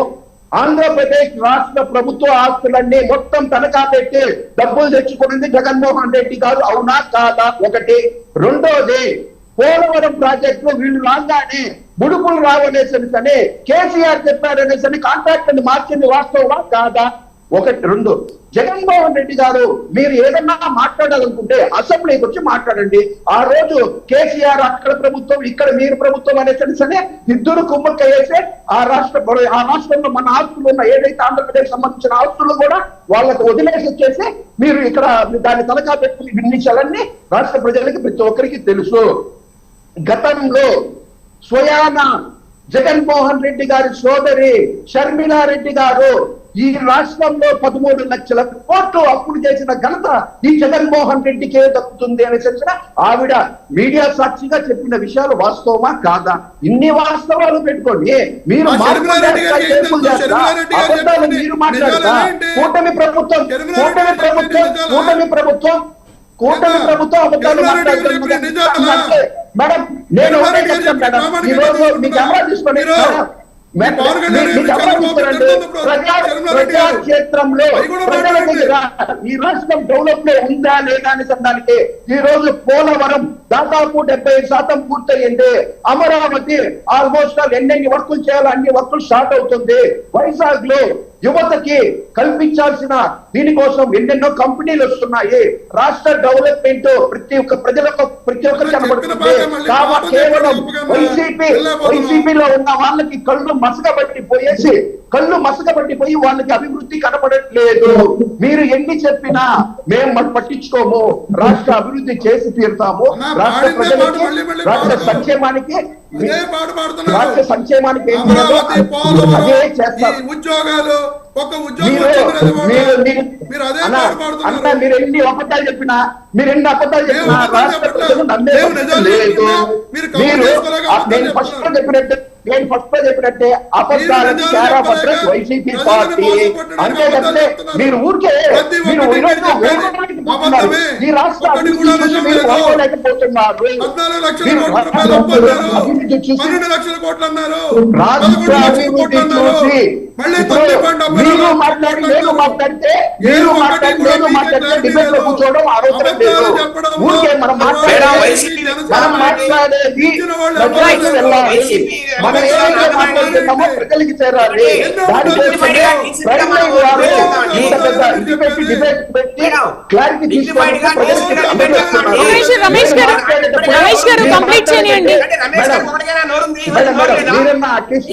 ఆంధ్రప్రదేశ్ రాష్ట్ర ప్రభుత్వ ఆస్తులన్నీ మొత్తం తనఖా పెట్టి డబ్బులు తెచ్చుకున్నది జగన్మోహన్ రెడ్డి గారు, అవునా కాదా? ఒకటి. రెండోది, పోలవరం ప్రాజెక్టు వీళ్ళు రాగానే ముడుపులు రావనేసని కేసీఆర్ చెప్పారనేసని కాంట్రాక్ట్ మార్చింది వాస్తవమా కాదా? ఒకటి. రెండు, జగన్మోహన్ రెడ్డి గారు మీరు ఏదన్నా మాట్లాడాలనుకుంటే అసెంబ్లీకి వచ్చి మాట్లాడండి. ఆ రోజు కేసీఆర్ అక్కడ ప్రభుత్వం ఇక్కడ మీరు ప్రభుత్వం అనేసరి ఇద్దరు కుమ్మక్కయ్యేసి ఆ రాష్ట్రంలో మన ఆస్తులు ఉన్న ఏదైతే ఆంధ్రప్రదేశ్ సంబంధించిన ఆస్తులు కూడా వాళ్ళకు వదిలేసి వచ్చేసి మీరు ఇక్కడ దాన్ని తనఖా పెట్టుకుని విన్నించాలని రాష్ట్ర ప్రజలకి ప్రతి ఒక్కరికి తెలుసు. గతంలో స్వయాన జగన్మోహన్ రెడ్డి గారి సోదరి షర్మిలారెడ్డి గారు ఈ రాష్ట్రంలో 13 లక్షల కోట్లు అప్పులు చేసిన ఘనత ఈ జగన్మోహన్ రెడ్డికే దక్కుతుంది అని చెప్పిన ఆవిడ మీడియా సాక్షిగా చెప్పిన విషయాలు వాస్తవమా కాదా? ఇన్ని వాస్తవాలు పెట్టుకోండి మీరు మాట్లాడతా కూటమి ప్రభుత్వం అబద్ధాలు మాట్లాడుతుంది. మేడం నేను ఈ రోజు మీ కెమెరా తీసుకోండి. ప్రజాక్షేత్రంలో ప్రజల దగ్గర ఈ రాష్ట్రం డెవలప్ లో ఉందా లేదా అని చెప్పడానికి ఈ రోజు పోలవరం దాదాపు 70% పూర్తయింది. అమరావతి ఆల్మోస్ట్ ఎన్ని వర్కులు చేయాలో అన్ని వర్కులు స్టార్ట్ అవుతుంది. వైజాగ్ లో యువతకి కల్పించాల్సిన దీనికోసం ఎన్నెన్నో కంపెనీలు వస్తున్నాయి. రాష్ట్ర డెవలప్మెంట్ ప్రతి ఒక్కరు కనబడుతుంది. కేవలం వైసీపీలో ఉన్న వాళ్ళకి కళ్ళు మసకబట్టిపోయి వాళ్ళకి అభివృద్ధి కనబడట్లేదు. మీరు ఎన్ని చెప్పినా మేము పట్టించుకోము. రాష్ట్ర అభివృద్ధి చేసి తీరుతాము. రాష్ట్ర ప్రజలకి రాష్ట్ర సంక్షేమానికి అదే చేస్తారు. మీరు ఎన్ని అబద్ధాలు చెప్పినా రాష్ట్ర ప్రజలు నమ్మేది. నేను ఫస్ట్ చెప్పినట్టే అబద్ధాలకు కేరాపత్రం వైసీపీ పార్టీ. అంతేకంటే మీరు ఊరికే ఈ రాష్ట్ర అభివృద్ధి చూసి మీరు పోలేకపోతున్నారు. రాష్ట్ర అభివృద్ధి చూసి మీరు మాట్లాడితే డిబేట్ లో కూర్చోవడం ఆలోచన లేదు. ఊరికే మనం మాట్లాడేది ప్రజలకు వెళ్ళాలి. మనం ఏదైతే మాట్లాడుతున్నామో ప్రజలకి చేరాలి. డిబేట్ పెట్టి క్లారిటీ తీసుకోవాలి. రమేష్ గారు కంప్లీట్ చేయండి. మీరన్నా అట్లీస్ట్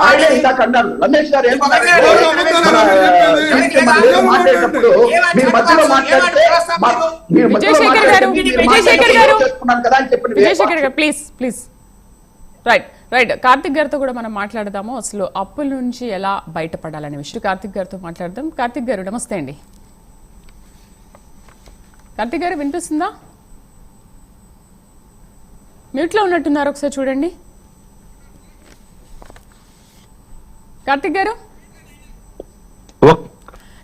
ఆయన ఇందాక అన్నారు రమేష్ గారు మాట్లాడేటప్పుడు మీరు మధ్యలో మాట్లాడితే కదా అని చెప్పి ప్లీజ్ రైట్ కార్తిక్ గారితో కూడా మనం మాట్లాడదాము. అసలు అప్పుల నుంచి ఎలా బయటపడాలనే విషయం కార్తిక్ గారితో మాట్లాడదాం. కార్తిక్ గారు నమస్తే అండి. కార్తిక్ గారు వినిపిస్తుందా? మ్యూట్లో ఉన్నట్టున్నారు, ఒకసారి చూడండి. కార్తిక్ గారు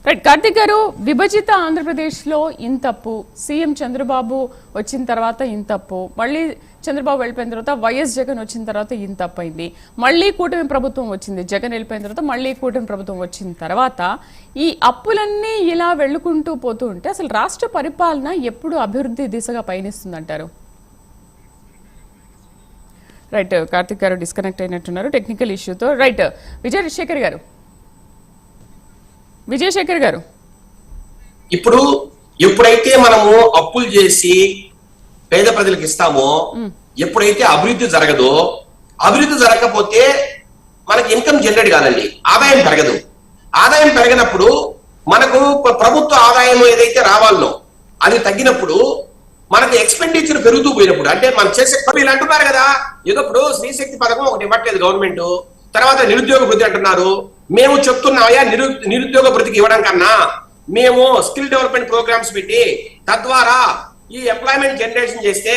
రైట్. కార్తిక్ గారు, విభజిత ఆంధ్రప్రదేశ్లో ఇంతప్పు, సీఎం చంద్రబాబు వచ్చిన తర్వాత ఇంతప్పు, మళ్ళీ చంద్రబాబు వెళ్ళిపోయిన తర్వాత వైఎస్ జగన్ వచ్చిన తర్వాత ఇంతప్పు అయింది, మళ్ళీ కూటమి ప్రభుత్వం వచ్చింది, జగన్ వెళ్ళిపోయిన తర్వాత మళ్ళీ కూటమి ప్రభుత్వం వచ్చిన తర్వాత ఈ అప్పులన్నీ ఇలా వెళ్ళుకుంటూ పోతూ ఉంటే అసలు రాష్ట్ర పరిపాలన ఎప్పుడు అభివృద్ధి దిశగా పయనిస్తుందంటారు? రైట్, కార్తిక్ గారు డిస్కనెక్ట్ అయినట్టున్నారు టెక్నికల్ ఇష్యూతో. రైట్, విజయశేఖర్ గారు ఇప్పుడు ఎప్పుడైతే మనము అప్పులు చేసి పేద ప్రజలకు ఇస్తామో, ఎప్పుడైతే అభివృద్ధి జరగదో, అభివృద్ధి జరగకపోతే మనకి ఇన్కమ్ జనరేట్ కాదండి, ఆదాయం పెరగదు. ఆదాయం పెరగనప్పుడు మనకు ప్రభుత్వ ఆదాయం ఏదైతే రావాలనో అది తగ్గినప్పుడు మనకి ఎక్స్పెండిచర్ పెరుగుతూ పోయినప్పుడు, అంటే మనం చేసే వీళ్ళు అంటున్నారు కదా, ఏదో ఇప్పుడు శ్రీశక్తి పథకం ఒకటి ఇవ్వట్లేదు గవర్నమెంట్, తర్వాత నిరుద్యోగ వృద్ధి అంటున్నారు. మేము చెప్తున్నాయా నిరుద్యోగ వృద్ధికి ఇవ్వడం కన్నా మేము స్కిల్ డెవలప్మెంట్ ప్రోగ్రామ్స్ పెట్టి తద్వారా ఈ ఎంప్లాయ్మెంట్ జనరేషన్ చేస్తే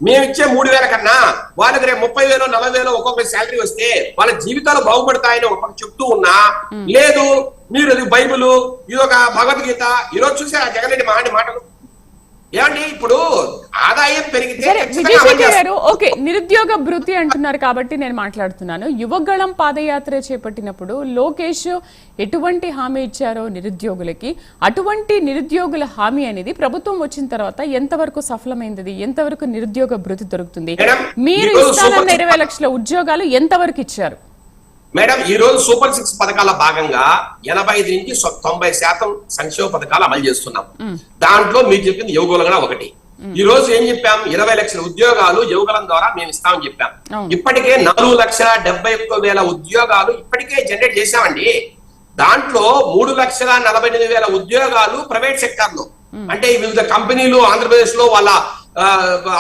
మేము ఇచ్చే 3,000 కన్నా వాళ్ళకి రేపు 30,000 40,000 ఒక్కొక్క శాలరీ వస్తే వాళ్ళ జీవితాలు బాగుపడతాయని ఒక చెప్తూ ఉన్నా, లేదు మీరు బైబిల్ ఇది ఒక భగవద్గీత. ఈరోజు చూసారా జగన్ రెడ్డి మాటలు, ఏమండి ఇప్పుడు ఆదాయం పెరిగితే సరే ఖచ్చితంగా అమలు విజయశేఖర్ చేస్తాం. గారు, ఓకే, నిరుద్యోగ భృతి అంటున్నారు కాబట్టి నేను మాట్లాడుతున్నాను. యువగళం పాదయాత్ర చేపట్టినప్పుడు లోకేష్ ఎటువంటి హామీ ఇచ్చారో నిరుద్యోగులకి, అటువంటి నిరుద్యోగుల హామీ అనేది ప్రభుత్వం వచ్చిన తర్వాత ఎంతవరకు సఫలమైంది, ఎంతవరకు నిరుద్యోగ భృతి దొరుకుతుంది? మేడం, మీరు ఈరోజు ఇస్తానన్న సూపర్ 20 లక్షల ఉద్యోగాలు ఎంతవరకు ఇచ్చారు? మేడం, ఈ రోజు సూపర్ 6 పథకాల భాగంగా 85 నుంచి 90% సంక్షేమ పథకాలు అమలు చేస్తున్నాం. దాంట్లో మీరు చెప్పింది యువకులంగా ఒకటి. ఈ రోజు ఏం చెప్పాం? 20 లక్షల ఉద్యోగాలు యువకులం ద్వారా మేము ఇస్తామని చెప్పాం. ఇప్పటికే 4,71,000 ఉద్యోగాలు ఇప్పటికే జనరేట్ చేశామండి. దాంట్లో 3,48,000 ఉద్యోగాలు ప్రైవేట్ సెక్టర్ లో, అంటే వివిధ కంపెనీలు ఆంధ్రప్రదేశ్ లో వాళ్ళ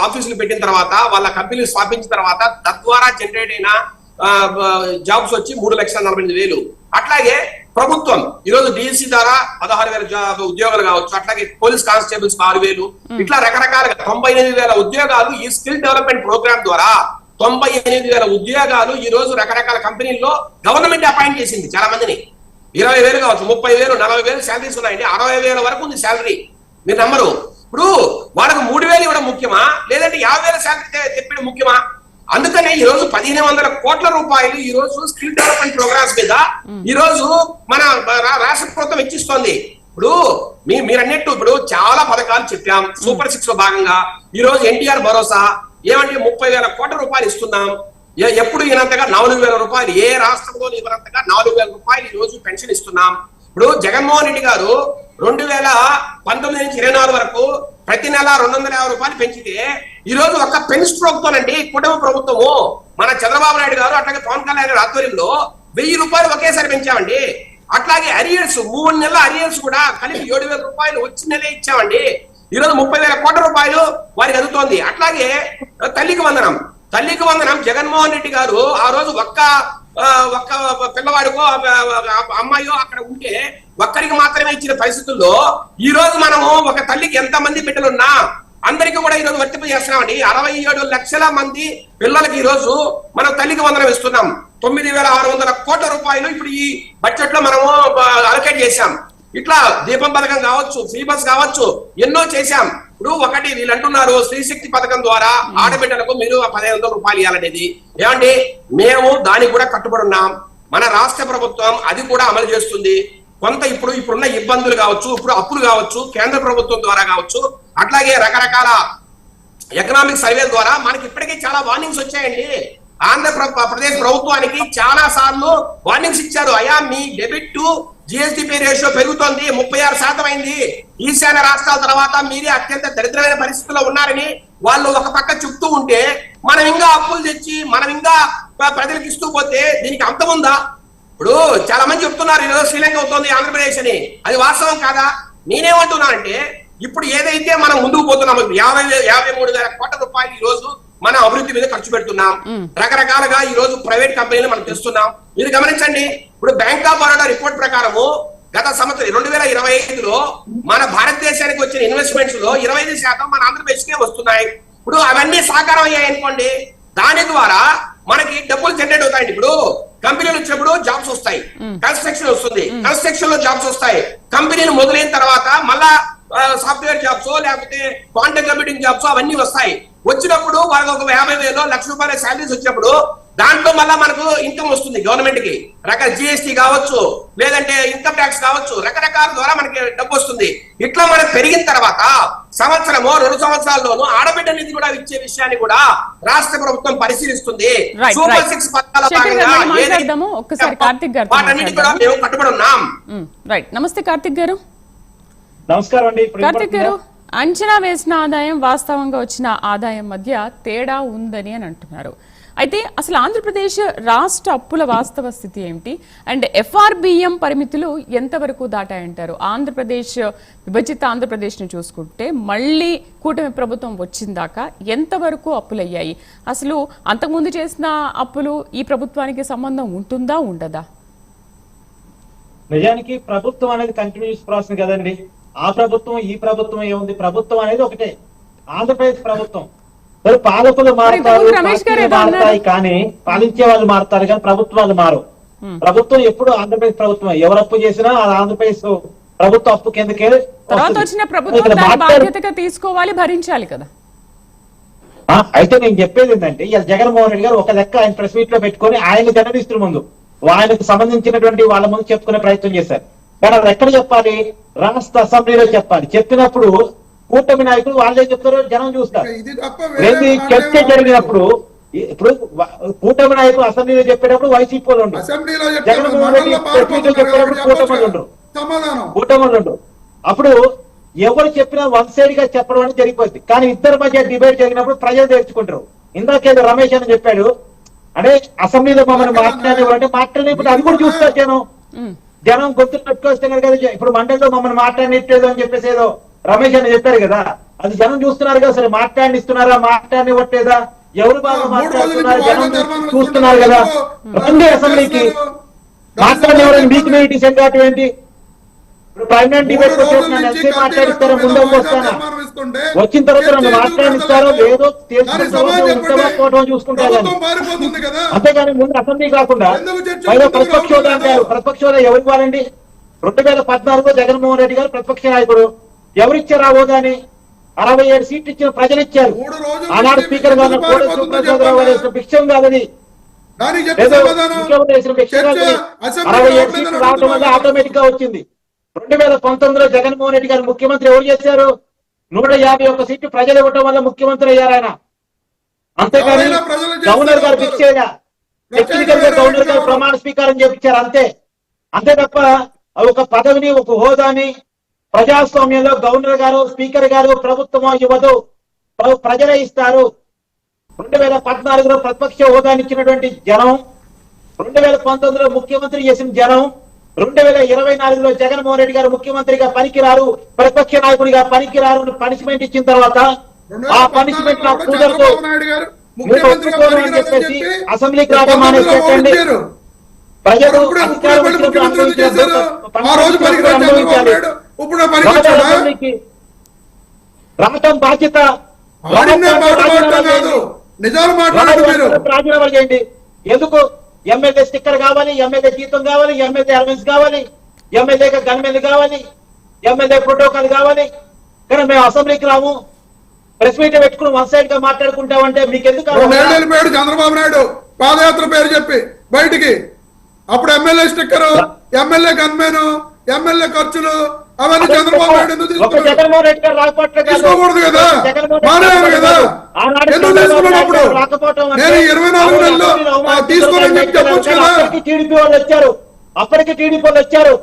ఆఫీసులు పెట్టిన తర్వాత, వాళ్ళ కంపెనీలు స్థాపించిన తర్వాత తద్వారా జనరేట్ అయిన జాబ్స్ వచ్చి 3,48,000. అట్లాగే ప్రభుత్వం ఈ రోజు డిఎస్సి ద్వారా 16,000 ఉద్యోగాలు కావచ్చు, అట్లాగే పోలీస్ కానిస్టేబుల్స్ 6,000, ఇట్లా రకరకాలుగా 98,000 ఉద్యోగాలు ఈ స్కిల్ డెవలప్మెంట్ ప్రోగ్రామ్ ద్వారా 98,000 ఉద్యోగాలు ఈ రోజు రకరకాల కంపెనీల్లో గవర్నమెంట్ అపాయింట్ చేసింది. చాలా మందిని 20,000 కావచ్చు, 30,000, 40,000 శాలరీస్ ఉన్నాయండి. 60,000 వరకు ఉంది శాలరీ. మీరు నమ్మరు. ఇప్పుడు వాళ్ళకు 3,000 ఇవ్వడం ముఖ్యమా, లేదంటే 50,000 శాలరీ తెప్పడం ముఖ్యమా? అందుకనే ఈ రోజు 1,500 కోట్ల రూపాయలు ఈ రోజు స్కిల్ డెవలప్మెంట్ ప్రోగ్రామ్స్ మీద ఈ రోజు మన రాష్ట్ర ప్రభుత్వం వెచ్చిస్తోంది. ఇప్పుడు మీరు అన్నట్టు ఇప్పుడు చాలా పథకాలు చెప్పాం. సూపర్ 6 లో భాగంగా ఈ రోజు ఎన్టీఆర్ భరోసా ఏమంటే 30,000 కోట్ల రూపాయలు ఇస్తున్నాం. ఎప్పుడు ఇనంతగా 4,000 రూపాయలు, ఏ రాష్ట్రంలో ఇవ్వనంతగా 4,000 రూపాయలు ఈ రోజు పెన్షన్ ఇస్తున్నాం. ఇప్పుడు జగన్మోహన్ రెడ్డి గారు 2019 నుంచి 24 వరకు ప్రతి నెల 250 రూపాయలు పెంచితే ఈ రోజు ఒక్క పెన్ స్ట్రోక్ తోనండి కుటుంబ ప్రభుత్వము, మన చంద్రబాబు నాయుడు గారు అట్లాగే పవన్ కళ్యాణ్ గారి ఆధ్వర్యంలో 1000 రూపాయలు ఒకేసారి పెంచామండి. అట్లాగే అరియర్స్ 3 నెలల అరియర్స్ కూడా కలిపి 7,000 రూపాయలు వచ్చిన నెలే ఇచ్చామండి. ఈ రోజు 30,000 కోట్ల రూపాయలు వారికి అందుతోంది. అట్లాగే తల్లికి వందనం జగన్మోహన్ రెడ్డి గారు ఆ రోజు ఒక్క పిల్లవాడికో అమ్మాయో అక్కడ ఉంటే ఒక్కరికి మాత్రమే ఇచ్చిన పరిస్థితుల్లో ఈ రోజు మనము ఒక తల్లికి ఎంత మంది బిడ్డలున్నా అందరికీ కూడా ఈ రోజు వర్తింప చేస్తున్నామండి. 67 లక్షల మంది పిల్లలకి ఈ రోజు మనం తల్లికి వందనం ఇస్తున్నాం. 9,600 కోట్ల రూపాయలు ఇప్పుడు ఈ బడ్జెట్ లో మనము అలొకేట్ చేశాం. ఇట్లా దీపం పథకం కావచ్చు, ఫ్రీ బస్ కావచ్చు, ఎన్నో చేశాం. ఇప్పుడు ఒకటి వీళ్ళు అంటున్నారు స్త్రీశక్తి పథకం ద్వారా ఆడబిడ్డలకు మీరు 1,500 రూపాయలు ఇవ్వాలనేది. ఏమండి, మేము దానికి కూడా కట్టుబడి ఉన్నాం. మన రాష్ట్ర ప్రభుత్వం అది కూడా అమలు చేస్తుంది. కొంత ఇప్పుడున్న ఇబ్బందులు కావచ్చు, ఇప్పుడు అప్పులు కావచ్చు, కేంద్ర ప్రభుత్వం ద్వారా కావచ్చు, అట్లాగే రకరకాల ఎకనామిక్ సర్వే ద్వారా మనకి ఇప్పటికే చాలా వార్నింగ్స్ వచ్చాయండి. ఆంధ్రప్రదేశ్ ప్రభుత్వానికి చాలా సార్లు వార్నింగ్స్ ఇచ్చారు. అయ్యా, మీ డెబిట్ టు జిఎస్డిపి రేషియో పెరుగుతోంది, 36% అయింది. ఈశాన్య రాష్ట్రాల తర్వాత మీరే అత్యంత దరిద్రమైన పరిస్థితుల్లో ఉన్నారని వాళ్ళు ఒక పక్క చెప్తూ ఉంటే మనం ఇంకా అప్పులు తెచ్చి మనం ఇంకా ప్రజలకు ఇస్తూ పోతే దీనికి అంతం ఉందా? ఇప్పుడు చాలా మంది చెప్తున్నారు ఈరోజు శ్రీలంక అవుతోంది ఆంధ్రప్రదేశ్ అని. అది వాస్తవం కాదా? నేనేమంటున్నానంటే ఇప్పుడు ఏదైతే మనం ముందుకు పోతున్నామో 53,000 కోట్ల రూపాయలు ఈ రోజు మన అభివృద్ధి మీద ఖర్చు పెడుతున్నాం. రకరకాలుగా ఈ రోజు ప్రైవేట్ కంపెనీలు మనం తెస్తున్నాం. మీరు గమనించండి, ఇప్పుడు బ్యాంక్ ఆఫ్ బరోడా రిపోర్ట్ ప్రకారము గత సంవత్సరం 2025లో మన భారతదేశానికి వచ్చిన ఇన్వెస్ట్మెంట్స్ లో 25% మన ఆంధ్రప్రదేశ్ కే వస్తున్నాయి. ఇప్పుడు అవన్నీ సాకారం అయ్యాయి అనుకోండి, దాని ద్వారా మనకి డబ్బులు జనరేట్ అవుతాయండి. ఇప్పుడు కంపెనీలు వచ్చినప్పుడు జాబ్స్ వస్తాయి, కన్స్ట్రక్షన్ వస్తుంది, కన్స్ట్రక్షన్ లో జాబ్స్ వస్తాయి. కంపెనీలు మొదలైన తర్వాత మళ్ళా సాఫ్ట్వేర్ జాబ్స్ లేకపోతే క్వాంటమ్ కంప్యూటింగ్ జాబ్స్ అవన్నీ వస్తాయి. వచ్చినప్పుడు వాళ్ళకి ఒక 50,000 1,00,000 రూపాయల శాలరీస్ వచ్చినప్పుడు దాంట్లో మళ్ళా మనకు ఇన్కమ్ వస్తుంది గవర్నమెంట్ కి. రకాల జిఎస్టీ కావచ్చు, లేదంటే ఇన్కమ్ ట్యాక్స్ కావచ్చు, రకరకాల ద్వారా మనకి డబ్బు వస్తుంది. ఇట్లా మనకు పెరిగిన తర్వాత సంవత్సరమో 2 సంవత్సరాల్లోనూ ఆడబిడ్డ నిధి కూడా ఇచ్చే విషయాన్ని కూడా రాష్ట్ర ప్రభుత్వం పరిశీలిస్తుంది. సూపర్ 6 పథకాల భాగంగా వాటన్నిటి కూడా మేము కట్టుబడి ఉన్నాం. రైట్, నమస్తే కార్తిక్ గారు. నమస్కారం అండి. కార్తిక్ గారు, అంచనా వేసిన ఆదాయం వాస్తవంగా వచ్చిన ఆదాయం మధ్య తేడా ఉందని అని అంటున్నారు. అయితే అసలు ఆంధ్రప్రదేశ్ రాష్ట్ర అప్పుల వాస్తవ స్థితి ఏమిటి, అండ్ ఎఫ్ఆర్బిఎం పరిమితులు ఎంతవరకు దాటాయంటారు? ఆంధ్రప్రదేశ్ విభజిత ఆంధ్రప్రదేశ్ని చూసుకుంటే మళ్ళీ కూటమి ప్రభుత్వం వచ్చిందాకా ఎంతవరకు అప్పులయ్యాయి? అసలు అంతకుముందు చేసిన అప్పులు ఈ ప్రభుత్వానికి సంబంధం ఉంటుందా ఉండదా? నిజానికి ప్రభుత్వం అనేది కంటిన్యూస్ ప్రాసెస్ కదండి. ఆ ప్రభుత్వం ఈ ప్రభుత్వం ఏముంది, ప్రభుత్వం అనేది ఒకటే, ఆంధ్రప్రదేశ్ ప్రభుత్వం. పాలకులు మారుతాయి కానీ పాలించే వాళ్ళు మారుతారు కానీ ప్రభుత్వాలు మారు. ప్రభుత్వం ఎప్పుడు ఆంధ్రప్రదేశ్ ప్రభుత్వం, ఎవరు అప్పు చేసినా అది ఆంధ్రప్రదేశ్ ప్రభుత్వ అప్పు కిందకే తర్వాత వస్తుంది. వచ్చిన ప్రభుత్వం ఇక్కడ దాని మాట్లాడు- బాధ్యతగా తీసుకోవాలి, భరించాలి కదా. అయితే నేను చెప్పేది ఏంటంటే ఇలా జగన్మోహన్ రెడ్డి గారు ఒక లెక్క ఆయన ప్రెస్ మీట్ లో పెట్టుకొని ఆయన జర్నలిస్టుల ముందు ఆయనకు సంబంధించినటువంటి వాళ్ళ ముందు చెప్పుకునే ప్రయత్నం చేశారు. కానీ అది ఎక్కడ చెప్పాలి? రాష్ట్ర అసెంబ్లీలో చెప్పాలి. చెప్పినప్పుడు కూటమి నాయకులు వాళ్ళే చెప్తారు, జనం చూస్తారు. ఇది తప్ప వేరే ఏంది మాట చర్చ ఏమీ జరిగినప్పుడు ఇప్పుడు కూటమి నాయకులు అసెంబ్లీలో చెప్పేటప్పుడు వైసీపీ వాళ్ళు ఉండరు, అసెంబ్లీలో జగన్మోహన్ రెడ్డి ప్రెస్ మీట్ లో చెప్పేటప్పుడు కూటమి వాళ్ళు ఉండరు, సమాధానం కూటమి వాళ్ళు ఉండరు. అప్పుడు ఎవరు చెప్పినా వన్ సైడ్ గా చెప్పడం అనేది జరిగిపోద్ది. కానీ ఇద్దరి మధ్య డిబేట్ జరిగినప్పుడు ప్రజలు తెచ్చుకుంటారు. ఇందాకేదో రమేష్ అని చెప్పాడు, అంటే అసెంబ్లీలో మమ్మల్ని మాట్లాడేవారంటే మాట్లాడేప్పుడు అది కూడా చూస్తారు జనం. జనం గుర్తు పెట్టుకొస్తే కదా. ఇప్పుడు మండలిలో మమ్మల్ని మాట్లాడినట్లేదు అని చెప్పేసి ఏదో రమేష్ అని చెప్పారు కదా, అది జనం చూస్తున్నారు కదా. సరే మాట్లాడిస్తున్నారా, మాట్లాడినట్లేదా, ఎవరు బాగా మాట్లాడుతున్నారు జనం చూస్తున్నారు కదా. రండి అసెంబ్లీకి, మాట్లాడినవరని మీకు నెగిటివ్ సెంట్ ఏంటి? ఇప్పుడు ప్రైవేట్ డిబేట్ వచ్చేసి మాట్లాడిస్తారా, ముందుకు వస్తానా, వచ్చిన తర్వాత నన్ను మాట్లాడిస్తారో లేదో తెలుసుకుంటారో చూసుకుంటారు. అంతేగాని ముందు అసెంబ్లీ కాకుండా పైగా ప్రతిపక్ష హోదా అంటారు. ప్రతిపక్ష హోదా ఎవరు ఇవ్వాలండి? 2014లో జగన్మోహన్ రెడ్డి గారు ప్రతిపక్ష నాయకుడు. ఎవరిచ్చారు ఆ హోదాని? 67 సీట్లు ఇచ్చిన ప్రజలు ఇచ్చారు. ఆనాడు స్పీకర్ గారు కోడి సుబ్రహ్మణ్యరావు గారు వేసిన భిక్షం కాదని, ఏదో ఇంకెవరు వేసిన భిక్షం కాదని 67 సీట్లు రావడం వల్ల ఆటోమేటిక్ గా వచ్చింది. 2019లో జగన్మోహన్ రెడ్డి గారు ముఖ్యమంత్రి ఎవరు చేశారు? 151 సీట్లు ప్రజలు ఇవ్వటం వల్ల ముఖ్యమంత్రి అయ్యారు ఆయన. అంతేకాని గవర్నర్ గారు భిక్షేగా, టెక్నికల్ గా గవర్నర్ గారు ప్రమాణ స్వీకారం చేపించారు అంతే. అంతే తప్ప ఒక పదవిని, ఒక హోదాని ప్రజాస్వామ్యంలో గవర్నర్ గారు, స్పీకర్ గారు ప్రభుత్వం ఇవ్వదు, ప్రజలే ఇస్తారు. 2014లో ప్రతిపక్ష హోదాని ఇచ్చినటువంటి జనం, 2019లో ముఖ్యమంత్రి చేసిన జనం, 2024లో జగన్మోహన్ రెడ్డి గారు ముఖ్యమంత్రిగా పనికిరారు, ప్రతిపక్ష నాయకుడిగా పనికిరారు పనిష్మెంట్ ఇచ్చిన తర్వాత ఆ పనిష్మెంట్ నాకు కుదరదు, మీరు ఒప్పుకోరు అని చెప్పేసి అసెంబ్లీకి రావడం మానేసేటండి. ప్రజలు అధికారం వచ్చినప్పుడు అనుభవించాలి. అసెంబ్లీకి రావటం బాధ్యత. రాజీనామా చేయండి. ఎందుకు? ఎమ్మెల్యే స్టిక్కర్ కావాలి, ఎమ్మెల్యే జీతం కావాలి, ఎమ్మెల్యే అలవెన్స్ కావాలి, ఎమ్మెల్యేగా గన్మెన్ కావాలి, ఎమ్మెల్యే ప్రోటోకాల్ కావాలి. కానీ మేము అసెంబ్లీకి రాము, ప్రెస్ మీట్ పెట్టుకుని వన్ సైడ్ గా మాట్లాడుకుంటామంటే మీకు ఎందుకు? వెళ్ళిపోయాడు చంద్రబాబు నాయుడు పాదయాత్ర పేరు చెప్పి బయటికి. అప్పుడు MLA sticker, MLA gunmen, MLA ఖర్చులు అవన్నీ చంద్రబాబు నాయుడు ఎందుకు జగన్మోహన్ రెడ్డి గారు తీసుకోకూడదు కదా, మానేయాలి కదా. ఎందుకు తీసుకున్నప్పుడు నేను 24 నెలల్లో తీసుకోవాలని చెప్పి చెప్పొచ్చు కదా. టీడీపీ వాళ్ళు వచ్చారు, అప్పటికి టీడీపీ వాళ్ళు వచ్చారు.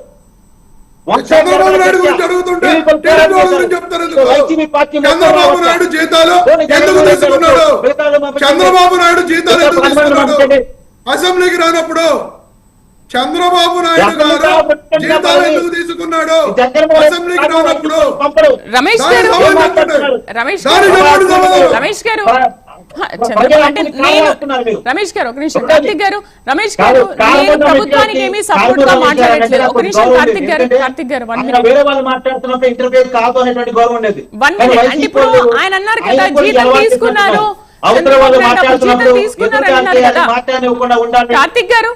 చంద్రబాబు నాయుడు గురించి అడుగుతుంటే టీడీపీ వాళ్ళ గురించి చెప్తారు ఎందుకు? చంద్రబాబు నాయుడు జీతాలు ఎందుకు తీసుకున్నాడు? చంద్రబాబు నాయుడు జీతాలు ఎందుకు తీసుకున్నాడు? అసెంబ్లీకి రానప్పుడు చంద్రబాబు నాయుడు గారు జీతాలు ఎందుకు తీసుకున్నాడు? అసెంబ్లీకి రానప్పుడు రమేష్ గారు ఒక నిమిషం. కార్తిక్ గారు, రమేష్ గారు, నేను ప్రభుత్వానికి ఏమీ సపోర్ట్ గా మాట్లాడట్లేదు. ఒక నిమిషం కార్తిక్ గారు 1 minute. వేరే వాళ్ళు మాట్లాడుతున్నప్పుడు ఇంటర్వ్యూ కాదు అనేటువంటి గౌరవం ఉండేది. 1 minute. అంటే ఇప్పుడు ఆయన అన్నారు కదా జీతం తీసుకున్నారు, కార్తిక్ గారు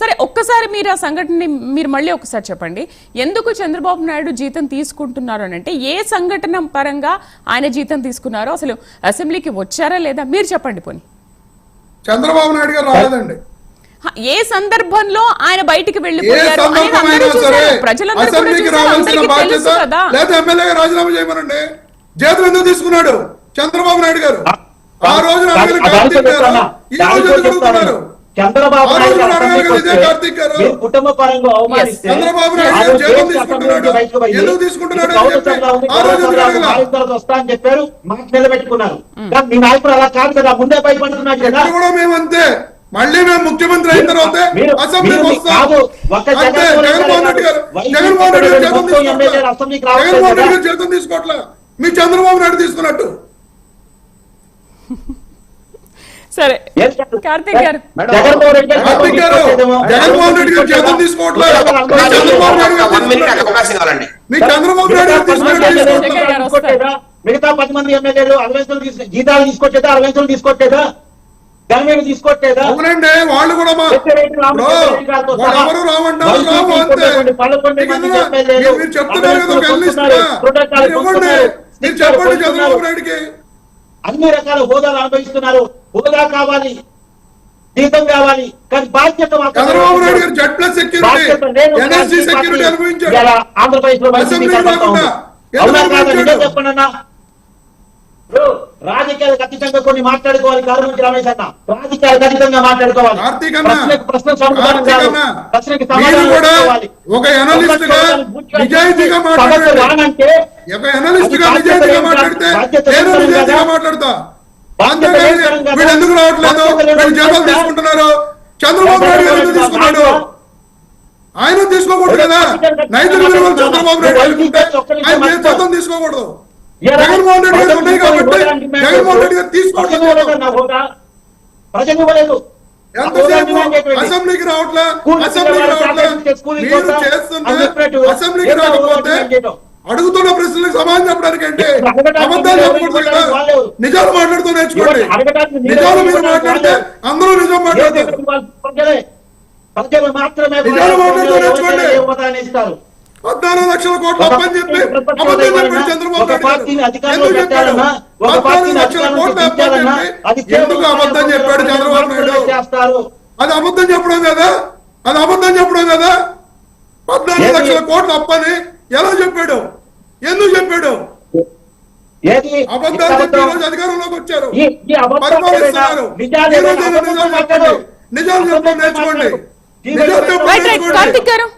సరే ఒక్కసారి మీరు ఆ సంఘటన మీరు మళ్ళీ ఒకసారి చెప్పండి. ఎందుకు చంద్రబాబు నాయుడు జీతం తీసుకుంటున్నారు అని అంటే ఏ సంఘటన పరంగా ఆయన జీతం తీసుకున్నారో, అసలు అసెంబ్లీకి వచ్చారా లేదా మీరు చెప్పండి. పోనీ చంద్రబాబు నాయుడు గారు రాలేదండి. ఏ సందర్భంలో ఆయన బయటికి వెళ్ళిపోయారు ప్రజలందరూ తెలుసు కదా. లేదా ఎమ్మెల్యేగా రాజీనామా చేయమనండి. జీతం ఎందుకు తీసుకున్నాడు చంద్రబాబు నాయుడు గారు? ఆ రోజు చంద్రబాబు నాయుడు కుటుంబ పరంగా అవమానిస్తే ఎందుకు తీసుకుంటున్నాడు వస్తా అని చెప్పారు, మాట నిలబెట్టుకున్నారు. మీ నాయకుడు అలా కాదు కదా, ముందే భయపడుతున్నాడు కదా. కూడా మేమంతే. మళ్ళీ మేము ముఖ్యమంత్రి అయిన తర్వాత అసెంబ్లీకి వస్తాం. జగన్మోహన్ రెడ్డి గారు జీతం తీసుకోవట్లే, మీ చంద్రబాబు నాయుడు తీసుకున్నట్టు. సరే కార్తిక్ గారు, జగన్మోహన్ రెడ్డి గారు జీతం తీసుకోవట్లేదు, మీ చంద్రబాబు నాయుడు మిగతా 10 మంది ఎమ్మెల్యేలు జీతాలు తీసుకోవట్లేదా, అలవెన్సులు తీసుకోవట్లేదా? దాని మీద తీసుకోవట్లేదా? అవునండి, వాళ్ళు కూడా ఎవరు రావంటారు, రావు అంతే. మీరు చెప్తున్నారు కదా ఒక అనలిస్ట్ గా, మీరు చెప్పండి చంద్రబాబు నాయుడుకి. అన్ని రకాల హోదాలు అనుభవిస్తున్నారు. హోదా కావాలి, జీతం కావాలి, కానీ బాధ్యత చంద్రబాబు నాయుడు గారు Z plus security, NSG security అనుభవించారు. ఆంధ్రప్రదేశ్ లో చెప్పండి అన్న. రాజకీయాలకు అతీతంగా కొన్ని మాట్లాడుకోవాలి. గవర్నమెంట్ రమేష్ అన్న, రాజకీయాలకు అతీతంగా మాట్లాడుకోవాలి. ప్రశ్నకు సమాధానం కూడా ఒక అనలిస్ట్ గా నిజాయితీగా మాట్లాడండి. ఒక అనలిస్ట్ గా నిజాయితీగా మాట్లాడితే నేను నిజాయితీగా మాట్లాడతా. వీళ్ళు ఎందుకు రావట్లేదు, వీళ్ళు జీతాలు తీసుకుంటున్నారు. చంద్రబాబు నాయుడు గారు ఎందుకు తీసుకున్నాడు? ఆయన తీసుకోకూడదు కదా. నైతిక విలువలు చంద్రబాబు నాయుడు ఆయన జీతం తీసుకోకూడదు. జగన్మోహన్ రెడ్డి గారు ఉన్నాయి కాబట్టి జగన్మోహన్ రెడ్డి గారు తీసుకోవట్లేదు. అసెంబ్లీకి రావట్లా, అసెంబ్లీకి రావట్లా. మీరు చేస్తుంటే అసెంబ్లీకి రాకపోతే అడుగుతున్న ప్రశ్నలకు సమాధానం చెప్పడానికి అంటే అబద్ధాలు చెప్పకూడదు కదా. నిజాలు మాట్లాడుతూ నేర్చుకోండి. నిజాలు మీరు మాట్లాడితే అందరూ నిజం మాట్లాడతారు. నిజాలు మాట్లాడుతూ నేర్చుకోండి. 14 లక్షల కోట్ల అప్పని చెప్పి అబద్ధం చెప్పాడు చంద్రబాబు నాయుడు. ఎందుకు చెప్పాడు? 14 లక్షల కోట్ల అప్పని చెప్పి ఎందుకు అబద్ధం చెప్పాడు చంద్రబాబు నాయుడు? అది అబద్ధం చెప్పడం కదా, అది అబద్ధం చెప్పడం కదా. 14 లక్షల కోట్ల అప్పని ఎలా చెప్పాడు, ఎందుకు చెప్పాడు? అబద్ధాలు చెప్పి ఈరోజు అధికారంలోకి వచ్చారు, పరిపాలిస్తున్నారు. నిజాలు మాట్లాడండి, నిజాలు చెప్పడం నేర్చుకోండి.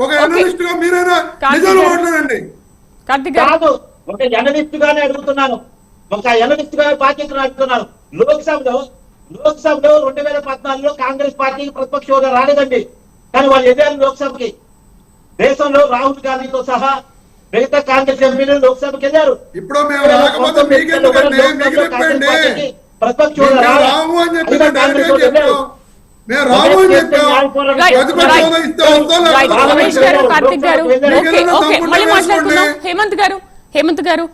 ఒక అనలిస్ట్ గా మీరైనా నిజాలు మాట్లాడండి. కాదు, ఒక అనలిస్ట్ గానే అడుగుతున్నాను, ఒక అనలిస్ట్ గా బాధ్యతను అడుగుతున్నాను. లోక్సభలో 2014లో కాంగ్రెస్ పార్టీకి ప్రతిపక్ష హోదా రాలేదండి, కానీ వాళ్ళు ఎదిగారు లోక్సభకి. దేశంలో రాహుల్ గాంధీతో సహా మిగతా కాంగ్రెస్ ఎంపీలు లోక్సభకి వెళ్ళారు. ఇప్పుడు మేము రాకపోతే మీకెందుకండి, మీకు చెప్పండి. ప్రతిపక్ష హోదా రాము అని చెప్పి మేము రాము అని చెప్పాం. హేమంత్ గారు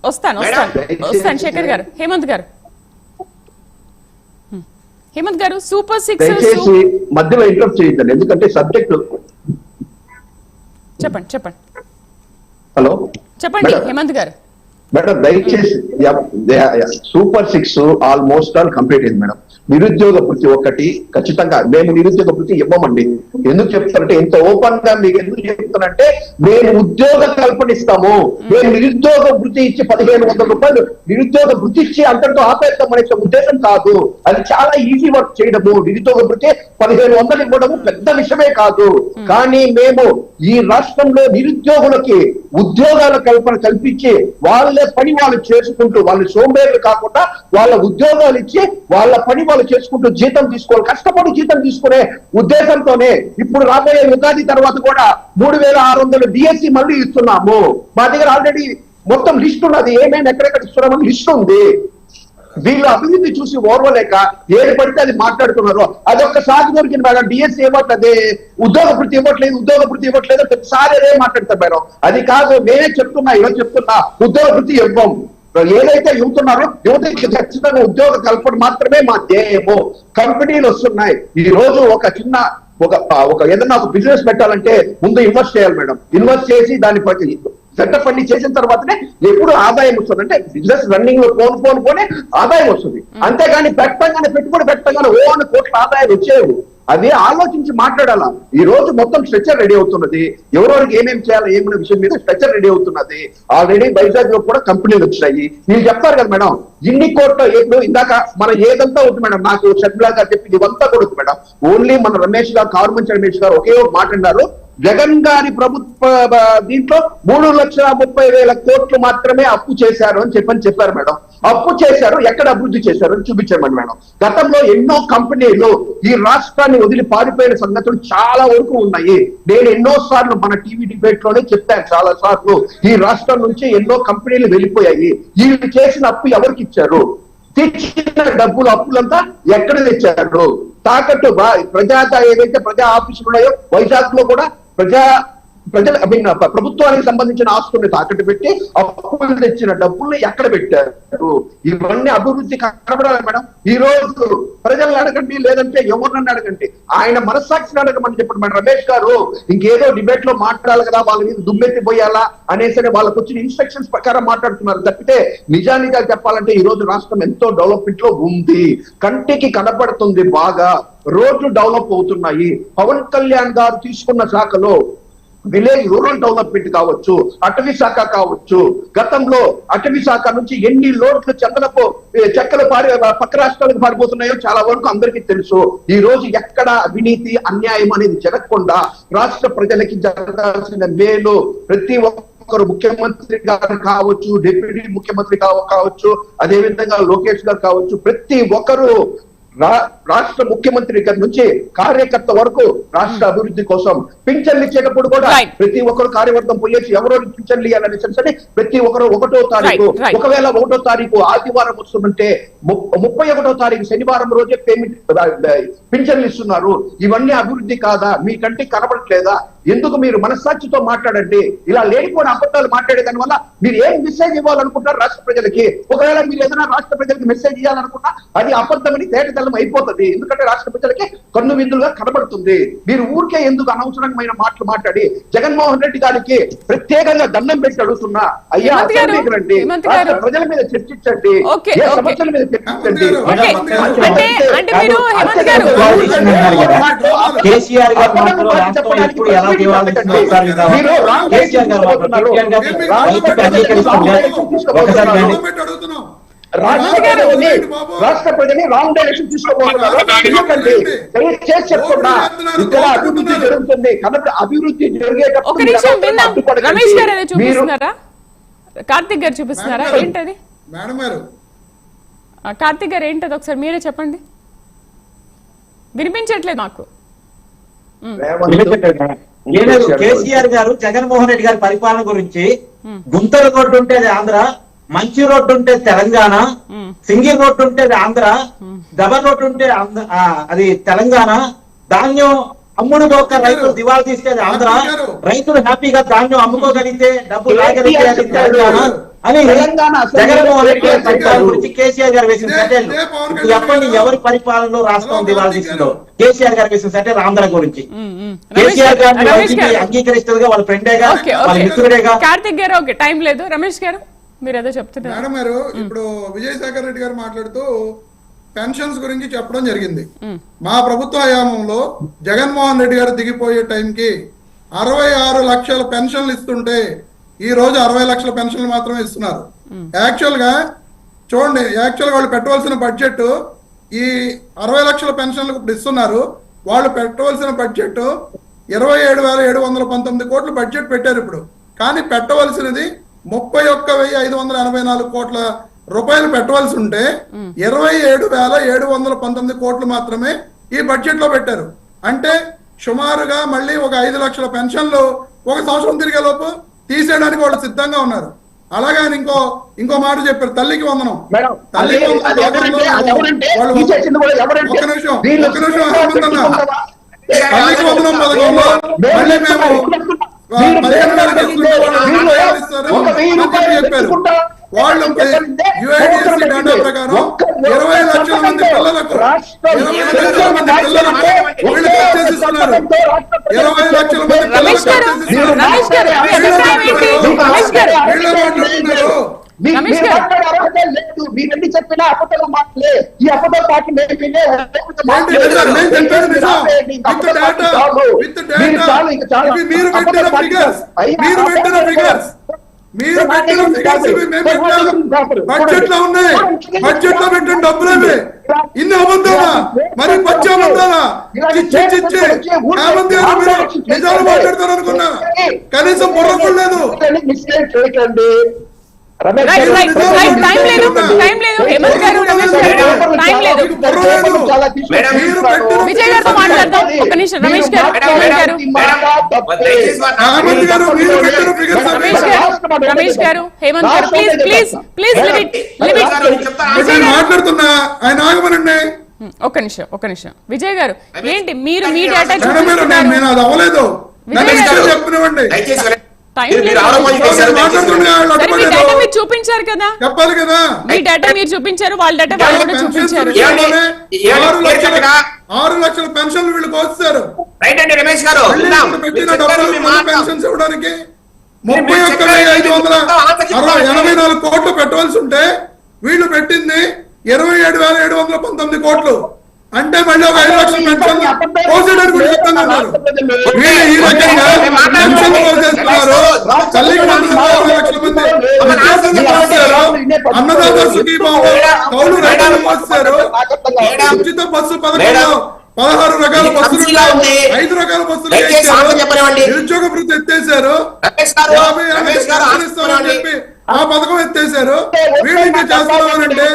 వస్తాను శేఖర్ గారు. హేమంత్ గారు సూపర్ 6 మధ్యలో ఇంటరప్ట్ చేయొద్దండి, ఎందుకంటే సబ్జెక్ట్ చెప్పండి. హలో చెప్పండి హేమంత్ గారు. మేడం దయచేసి సూపర్ 6 ఆల్మోస్ట్ ఆల్ కంప్లీట్ అయింది మేడం. నిరుద్యోగ వృత్తి ఒక్కటి ఖచ్చితంగా మేము నిరుద్యోగ వృత్తి ఇవ్వమండి. ఎందుకు చెప్తారంటే ఇంత ఓపెన్ గా మీకు ఎందుకు చెప్తానంటే మేము ఉద్యోగ కల్పనిస్తాము. మేము నిరుద్యోగ వృత్తి ఇచ్చి 1500 రూపాయలు నిరుద్యోగ వృత్తి ఇచ్చి అంతటితో ఆపేస్తామనే ఉద్దేశం కాదు. అది చాలా ఈజీ వర్క్ చేయడము. నిరుద్యోగ వృత్తి 1500 ఇవ్వడము పెద్ద విషయమే కాదు. కానీ మేము ఈ రాష్ట్రంలో నిరుద్యోగులకి ఉద్యోగాల కల్పన కల్పించి వాళ్ళే పని వాళ్ళు చేసుకుంటూ, వాళ్ళు సోంబేర్లు కాకుండా వాళ్ళ ఉద్యోగాలు ఇచ్చి వాళ్ళ పని వాళ్ళు చేసుకుంటూ జీతం తీసుకోవాలి, కష్టపడి జీతం తీసుకునే ఉద్దేశంతోనే ఇప్పుడు రాబోయే ఉగాది తర్వాత కూడా 3600 డిఎస్సి మళ్ళీ ఇస్తున్నాము. మా దగ్గర ఆల్రెడీ మొత్తం లిస్ట్ ఉన్నది, ఏమేమి ఎక్కడెక్కడ ఇస్తున్నామని లిస్ట్ ఉంది. వీళ్ళు అభివృద్ధి చూసి ఓర్వలేక ఏది పడితే అది మాట్లాడుతున్నారు. అదొక్కసారి దొరికింది మేడం. డిఎస్సి ఇవ్వట్లేదు, ఉద్యోగ వృత్తి ఇవ్వట్లేదు ప్రతిసారి అదే మాట్లాడతారు మేడం. అది కాదు, నేనే చెప్తున్నా, ఇలా చెప్తున్నా, ఉద్యోగ వృత్తి ఇవ్వం. ఏదైతే యువతున్నారో యువతకి ఖచ్చితంగా ఉద్యోగ కల్పన మాత్రమే మా ధ్యేయము. కంపెనీలు వస్తున్నాయి. ఈ రోజు ఒక చిన్న ఒక ఏదన్నా ఒక బిజినెస్ పెట్టాలంటే ముందు ఇన్వెస్ట్ చేయాలి మేడం. ఇన్వెస్ట్ చేసి దాన్ని సెటప్ అన్ని చేసిన తర్వాతనే ఎప్పుడు ఆదాయం వస్తుంది. అంటే బిజినెస్ రన్నింగ్ లో పోనే ఆదాయం వస్తుంది. అంతేగాని పెట్టుబడి పెట్టగానే ఓన్ కోట్ల ఆదాయం వచ్చేవి. అది ఆలోచించి మాట్లాడాలా. ఈ రోజు మొత్తం స్ట్రక్చర్ రెడీ అవుతున్నది. ఎవరెవరికి ఏమేమి చేయాలో ఏమనే విషయం మీద స్ట్రక్చర్ రెడీ అవుతున్నది. ఆల్రెడీ వైజాగ్ లో కూడా కంపెనీలు వచ్చినాయి. మీరు చెప్తారు కదా మేడం, ఇన్ని కోట్ల ఇప్పుడు ఇందాక మనం ఏదంతా ఉంటుంది మేడం. నాకు షర్మిలా గారు చెప్పింది ఇవంతా కూడా మేడం. ఓన్లీ మన రమేష్ గారు, కారుమంచి రమేష్ గారు ఒకే ఒక మాట అన్నారు, జగన్ గారి ప్రభుత్వ దీంట్లో 3,30,000 కోట్లు మాత్రమే అప్పు చేశారు అని చెప్పారు మేడం. అప్పు చేశారు, ఎక్కడ అభివృద్ధి చేశారు అని చూపించామని మేడం. గతంలో ఎన్నో కంపెనీలు ఈ రాష్ట్రాన్ని వదిలి పారిపోయిన సంగతులు చాలా వరకు ఉన్నాయి. నేను ఎన్నో సార్లు మన టీవీ డిబేట్ లోనే చెప్పాను చాలా సార్లు, ఈ రాష్ట్రం నుంచి ఎన్నో కంపెనీలు వెళ్ళిపోయాయి. వీళ్ళు చేసిన అప్పు ఎవరికి ఇచ్చారు? తెచ్చిన అప్పులంతా ఎక్కడ తెచ్చారు? తాకట్టు ఏదైతే ప్రజా ఆఫీసులు ఉన్నాయో వైజాగ్ లో కూడా ప్రజా ప్రజల ప్రభుత్వానికి సంబంధించిన ఆస్తుల్ని తాకట్టు పెట్టి అప్పులు తెచ్చిన డబ్బుల్ని ఎక్కడ పెట్టారు? ఇవన్నీ అభివృద్ధి కనబడాలి మేడం. ఈ రోజు ప్రజలను అడగండి, లేదంటే ఎవరినన్నా అడగండి, ఆయన మనస్సాక్షిని అడగమని చెప్పండి మేడం. రమేష్ గారు ఇంకేదో డిబేట్ లో మాట్లాడాలి కదా, వాళ్ళ మీద దుమ్మెత్తి పోయాలా అనేసి వాళ్ళకు వచ్చిన ఇన్స్ట్రక్షన్స్ ప్రకారం మాట్లాడుతున్నారు తప్పితే నిజానిగా చెప్పాలంటే ఈ రోజు రాష్ట్రం ఎంతో డెవలప్మెంట్ లో ఉంది, కంటికి కనపడుతుంది, బాగా రోడ్లు డెవలప్ అవుతున్నాయి. పవన్ కళ్యాణ్ గారు తీసుకున్న శాఖలో విలేజ్ రూరల్ డెవలప్మెంట్ కావచ్చు, అటవీ శాఖ కావచ్చు, గతంలో అటవీ శాఖ నుంచి ఎన్ని లోట్లు చెక్కలు పక్క రాష్ట్రాలకు పారిపోతున్నాయో చాలా వరకు అందరికీ తెలుసు. ఈ రోజు ఎక్కడ అవినీతి అన్యాయం అనేది జరగకుండా రాష్ట్ర ప్రజలకి జరగాల్సిన మేలు ప్రతి ఒక్కరు, ముఖ్యమంత్రి గారు కావచ్చు, డిప్యూటీ ముఖ్యమంత్రి కావచ్చు, అదే విధంగా లోకేష్ గారు కావచ్చు, ప్రతి ఒక్కరు రాష్ట్ర ముఖ్యమంత్రి గారి నుంచి కార్యకర్త వరకు రాష్ట్ర అభివృద్ధి కోసం పింఛన్లు ఇచ్చేటప్పుడు కూడా ప్రతి ఒక్కరు కార్యవర్గం పోయేసి ఎవరో పింఛన్లు ఇవ్వాలని సరే ప్రతి ఒక్కరు 1వ తారీఖు, ఒకవేళ 1వ తారీఖు ఆదివారం వస్తుందంటే 31వ తారీఖు శనివారం రోజే పింఛన్లు ఇస్తున్నారు. ఇవన్నీ అభివృద్ధి కాదా? మీ కంటికి కనబడట్లేదా? ఎందుకు మీరు మనస్సాక్షితో మాట్లాడండి. ఇలా లేనిపోయిన అబద్ధాలు మాట్లాడే దాని వల్ల మీరు ఏం మెసేజ్ ఇవ్వాలనుకుంటారు రాష్ట్ర ప్రజలకి? ఒకవేళ మీరు ఏదైనా రాష్ట్ర ప్రజలకి మెసేజ్ ఇవ్వాలనుకున్నా అది అబద్ధమని తేటతెల్లం అయిపోతుంది. ఎందుకంటే రాష్ట్ర ప్రజలకి కన్ను విందులుగా కనబడుతుంది. మీరు ఊరికే ఎందుకు అనవసరమైన మాటలు మాట్లాడి జగన్మోహన్ రెడ్డి గారికి ప్రత్యేకంగా దండం పెట్టి అడుగుతున్నా, అయ్యా అసెంబ్లీకి రండి, రాష్ట్ర ప్రజల మీద చర్చించండి, ఏ సమస్యల మీద చర్చించండి. కేసీఆర్ గారు మాత్రం రాష్ట్రం ఇప్పుడు ఎలా దివాళిస్తుందో ఒకసారి కేసీఆర్ గారు రాష్ట్ర ప్రజని రాంగ్ డైరెక్షన్ తీసుకోబోతున్నారు. ఎందుకంటే దయచేసి చెప్తున్నా, ఇక్కడ అభివృద్ధి జరుగుతుంది కాబట్టి అభివృద్ధి జరిగేటప్పుడు రమేష్ గారు ఏదో చూపిస్తున్నారా? కార్తిక్ గారు చూపిస్తున్నారా? ఏంటది మేడం గారు? కార్తిక్ గారు ఏంటది ఒకసారి మీరే చెప్పండి. వినిపించట్లేదు నాకు. కేసీఆర్ గారు జగన్మోహన్ రెడ్డి గారి పరిపాలన గురించి గుంతల రోడ్డు ఉంటే ఆంధ్ర, మంచి రోడ్డు ఉంటే తెలంగాణ, సింగిల్ రోడ్డు ఉంటే ఆంధ్ర, డబల్ రోడ్డు ఉంటే అది తెలంగాణ, ధాన్యం అమ్ముడు పోక రైతులు దివాళా తీస్తే ఆంధ్ర, రైతులు హ్యాపీగా ధాన్యం అమ్ముకోగలిగితే డబ్బులు రాగలిగితే అది తెలంగాణ అని జగన్మోహన్ రెడ్డి గారి పరిపాలన గురించి కేసీఆర్ గారు వేసిన సెటైర్లు. చెప్పండి, ఎవరి పరిపాలనలో రాష్ట్రం దివాళా తీసిందో? కేసీఆర్ గారు వేసిన సెటైర్ ఆంధ్ర గురించి. కేసీఆర్ గారిని అంగీకరిస్తుందిగా, వాళ్ళ ఫ్రెండేగా, వాళ్ళ మిత్రుడేగా. కార్తిక్ గారు ఓకే, టైం లేదు. రమేష్ గారు మీరు ఏదో చెప్తున్నారు. మేడం గారు, ఇప్పుడు విజయసాగర్ రెడ్డి గారు మాట్లాడుతూ పెన్షన్స్ గురించి చెప్పడం జరిగింది. మా ప్రభుత్వ హయాంలో జగన్మోహన్ రెడ్డి గారు దిగిపోయే టైంకి 66 లక్షల పెన్షన్లు ఇస్తుంటే ఈ రోజు 60 లక్షల పెన్షన్లు మాత్రమే ఇస్తున్నారు. యాక్చువల్ గా చూడండి, వాళ్ళు పెట్టవలసిన బడ్జెట్ ఈ 60 లక్షల పెన్షన్లకు ఇప్పుడు ఇస్తున్నారు. వాళ్ళు పెట్టవలసిన బడ్జెట్ 27,719 కోట్లు బడ్జెట్ పెట్టారు ఇప్పుడు. కానీ పెట్టవలసినది 31,584 కోట్ల రూపాయలు పెట్టవలసి ఉంటే 27,719 కోట్లు మాత్రమే ఈ బడ్జెట్ లో పెట్టారు. అంటే సుమారుగా మళ్ళీ ఒక 5 లక్షల పెన్షన్లు ఒక సంవత్సరం తిరిగే లోపు తీసేయడానికి వాళ్ళు సిద్ధంగా ఉన్నారు. అలాగే ఆయన ఇంకో మాట చెప్పారు, తల్లికి వందనం. తల్లికి వందనం పథకంలో మళ్ళీ మేము 15,000 చెప్పారు. వాళ్ళు యుఐడిఎస్సి డేటా ప్రకారం 20 లక్షల మంది పిల్లలకు 20 లక్షల మంది పిల్లలకు వీళ్ళు చేసిస్తున్నారు. 20 లక్షల మంది మీరెన్ని చెప్పినా అబద్ధాలు మాటలే. ఈ అబద్ధాల పార్టీ మీరు బడ్జెట్ లో ఉన్నాయి, బడ్జెట్ లో పెట్టిన డబ్బులేవి ఇన్ని అబద్ధాలా, మరి పచ్చి అబద్ధాలా? నిజాలు మాట్లాడతారు అనుకున్నా, కనీసం బుర్రకు లేదు. విజయ్ గారితో మాట్లాడదాం ఒక నిమిషం. రమేష్ గారు హేమంత్ గారు ప్లీజ్ మాట్లాడుతున్నా, ఆయన ఆగమనండి. ఒక నిమిషం. విజయ్ గారు ఏంటి మీరు మీ డేటా నేను అది అవ్వలేదు, నన్ను చెప్పనివ్వండి. దయచేసి వినండి. టైం మీరు లేదు. ఆరోపణ చేశారు, దయచేసి మాట్లాడుతున్నా వినండి. సరే, మీ డేటా మీరు చూపించారు కదా, చెప్పాలి కదా. మీ డేటా మీరు చూపించారు, వాళ్ళ డేటా వాళ్ళు కూడా చూపించారు. ఏమండి? 6 లక్షల పెన్షన్లు వీళ్ళు కోస్తారు. రైట్ అండి రమేష్ గారు, విందాం. పెట్టిన మీరు చెప్పారు, మీ మాట. పెన్షన్స్ ఇవ్వడానికి 31,584 కోట్లు పెట్టవలసి ఉంటే వీళ్ళు పెట్టింది 27,719 కోట్లు. అంటే మళ్ళీ ఒక 5 లక్షల పెన్షన్ కోసేయడానికి కూడా సిద్ధంగా ఉన్నారు. వీళ్ళు ఈ రకంగా పెన్షన్ కోసేస్తున్నారు. తల్లికి 20 లక్షల మంది విద్యార్థులు కోసారు. అన్నదాత సుఖీభావ కౌలు రైతులు కోసారు. ఉచిత బస్సు పథకంలో 16 రకాల బస్సులు 5 రకాల బస్సులు నిరుద్యోగ వృత్తి ఎత్తేసారు. 50 ఇస్తామని చెప్పి ఆ పథకం ఎత్తేసారు. వీళ్ళు ఇంకా చేస్తున్నారంటే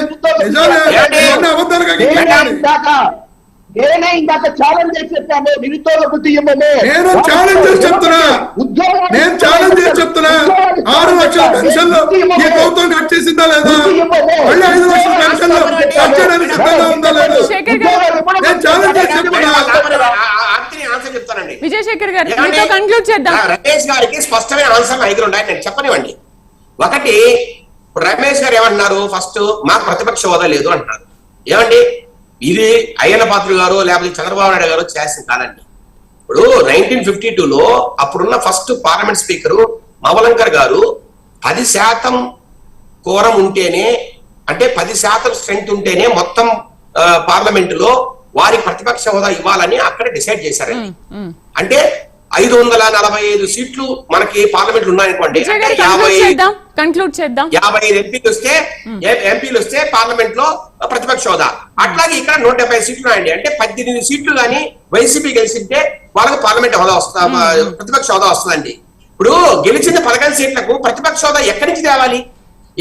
నిజాలు అబద్ధాలుగా నేనే ఇందాక ఛాలెంజ్ చేసి చెప్పాను, నిరుద్యోగ వృత్తి ఇవ్వమని. నేను ఛాలెంజ్ చేసి చెప్తున్నా, 6 లక్షల పెన్షన్లు ఈ ప్రభుత్వం కట్ చేసిందా లేదా, మళ్ళీ 5 లక్షల పెన్షన్లు కట్ చేయడానికి సిద్ధంగా ఉందా లేదా, నేను ఛాలెంజ్ చేసి చెప్తున్నా. ఆన్సర్ చెప్తానండి. విజయశేఖర్ గారు కంక్లూడ్ చేద్దాం. రమేష్ గారికి స్పష్టమైన ఆన్సర్ 5 ఉన్నాయి, నేను చెప్పనివ్వండి. ఒకటి, రమేష్ గారు ఏమంటున్నారు, ఫస్ట్ మాకు ప్రతిపక్ష హోదా లేదు అంటున్నారు. ఏమండి, ఇది అయ్యన్న పాత్ర గారు లేకపోతే చంద్రబాబు నాయుడు గారు చేసిన కాదండి. ఇప్పుడు 1952లో అప్పుడున్న ఫస్ట్ పార్లమెంట్ స్పీకరు మవలంకర్ గారు 10% కోరం ఉంటేనే, అంటే 10% స్ట్రెంగ్త్ ఉంటేనే మొత్తం పార్లమెంటులో వారికి ప్రతిపక్ష హోదా ఇవ్వాలని అక్కడ డిసైడ్ చేశారండి. అంటే 545 సీట్లు మనకి పార్లమెంట్ ఉన్నాయనుకోండి, 55 ఎంపీలు వస్తే పార్లమెంట్ లో ప్రతిపక్ష హోదా. అట్లాగే ఇక్కడ 170 సీట్లు ఉన్నాయండి. అంటే 18 సీట్లు కానీ వైసీపీ గెలిచింటే వాళ్ళకు పార్లమెంట్ హోదా వస్తా, ప్రతిపక్ష హోదా వస్తుందండి. ఇప్పుడు గెలిచిన 11 సీట్లకు ప్రతిపక్ష హోదా ఎక్కడి నుంచి తేవాలి?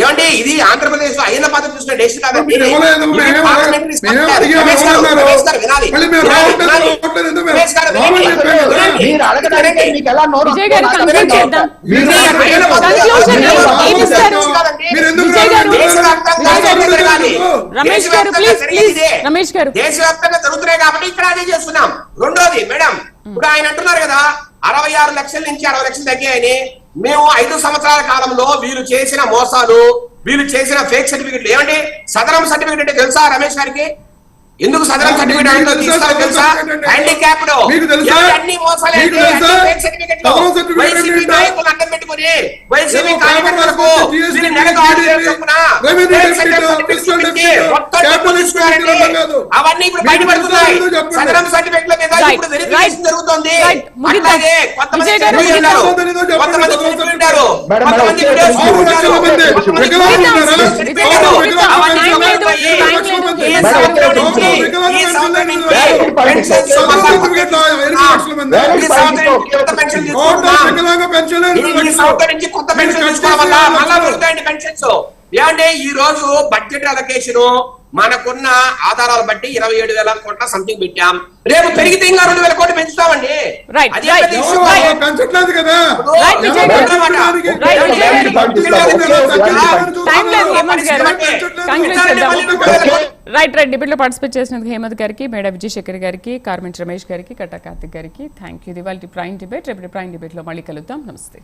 ఏమంటే ఇది ఆంధ్రప్రదేశ్ లో అయ్యన్న పాత్ర చూసిన డెసిషన్ కాదండి. దేశవ్యాప్తంగా జరుగుతున్నాయి కాబట్టి ఇక్కడ అదే చేస్తున్నాం. రెండోది మేడం, ఇప్పుడు ఆయన అంటున్నారు కదా 66 లక్షల నుంచి 60 లక్షలు తగ్గాయని. మేము 5 సంవత్సరాల కాలంలో వీళ్ళు చేసిన మోసాలు, వీళ్ళు చేసిన ఫేక్ సర్టిఫికెట్లు, ఏమంటే సదరం సర్టిఫికెట్ అంటే తెలుసా రమేష్ గారికి? ఎందుకు సదరం సర్టిఫికెట్ తీస్తారో తెలుసా? హ్యాండిక్యాప్డ్ అన్ని మోసాలు, వైసీపీ నాయకులు అడ్డం పెట్టుకుని వైసీపీ కార్యకర్తలకు అవన్నీ ఇప్పుడు బయటపడుతున్నాయి. సదరం సర్టిఫికెట్ల మీద ఇప్పుడు వెరిఫికేషన్ జరుగుతుంది. అలాగే కొంతమంది చనిపోయినారు, కొంతమంది చనిపోయినారు, కొంతమంది ఏమంటే ఈ రోజు బడ్జెట్ అలొకేషన్ మనకున్న ఆధారాలు బట్టి 27,000 కోట్ల సంథింగ్ పెట్టాం. రేపు పెరిగితే ఇంకా 2,000 కోట్లు పెంచుతామండి. పెంచట్లేదు కదా. రైట్ డిబేట్ లో పార్టిసిపేట్ చేసినందుకు హేమంత్ గారికి, మేడా విజయశేఖర్ గారికి, కార్మెంట్ రమేష్ గారికి, కట్టా కార్తిక్ గారికి థ్యాంక్ యూ. ఇవాళ ప్రైమ్ డిబేట్, రేపు ప్రైమ్ డిబేట్ లో మళ్ళీ కలుద్దాం. నమస్తే.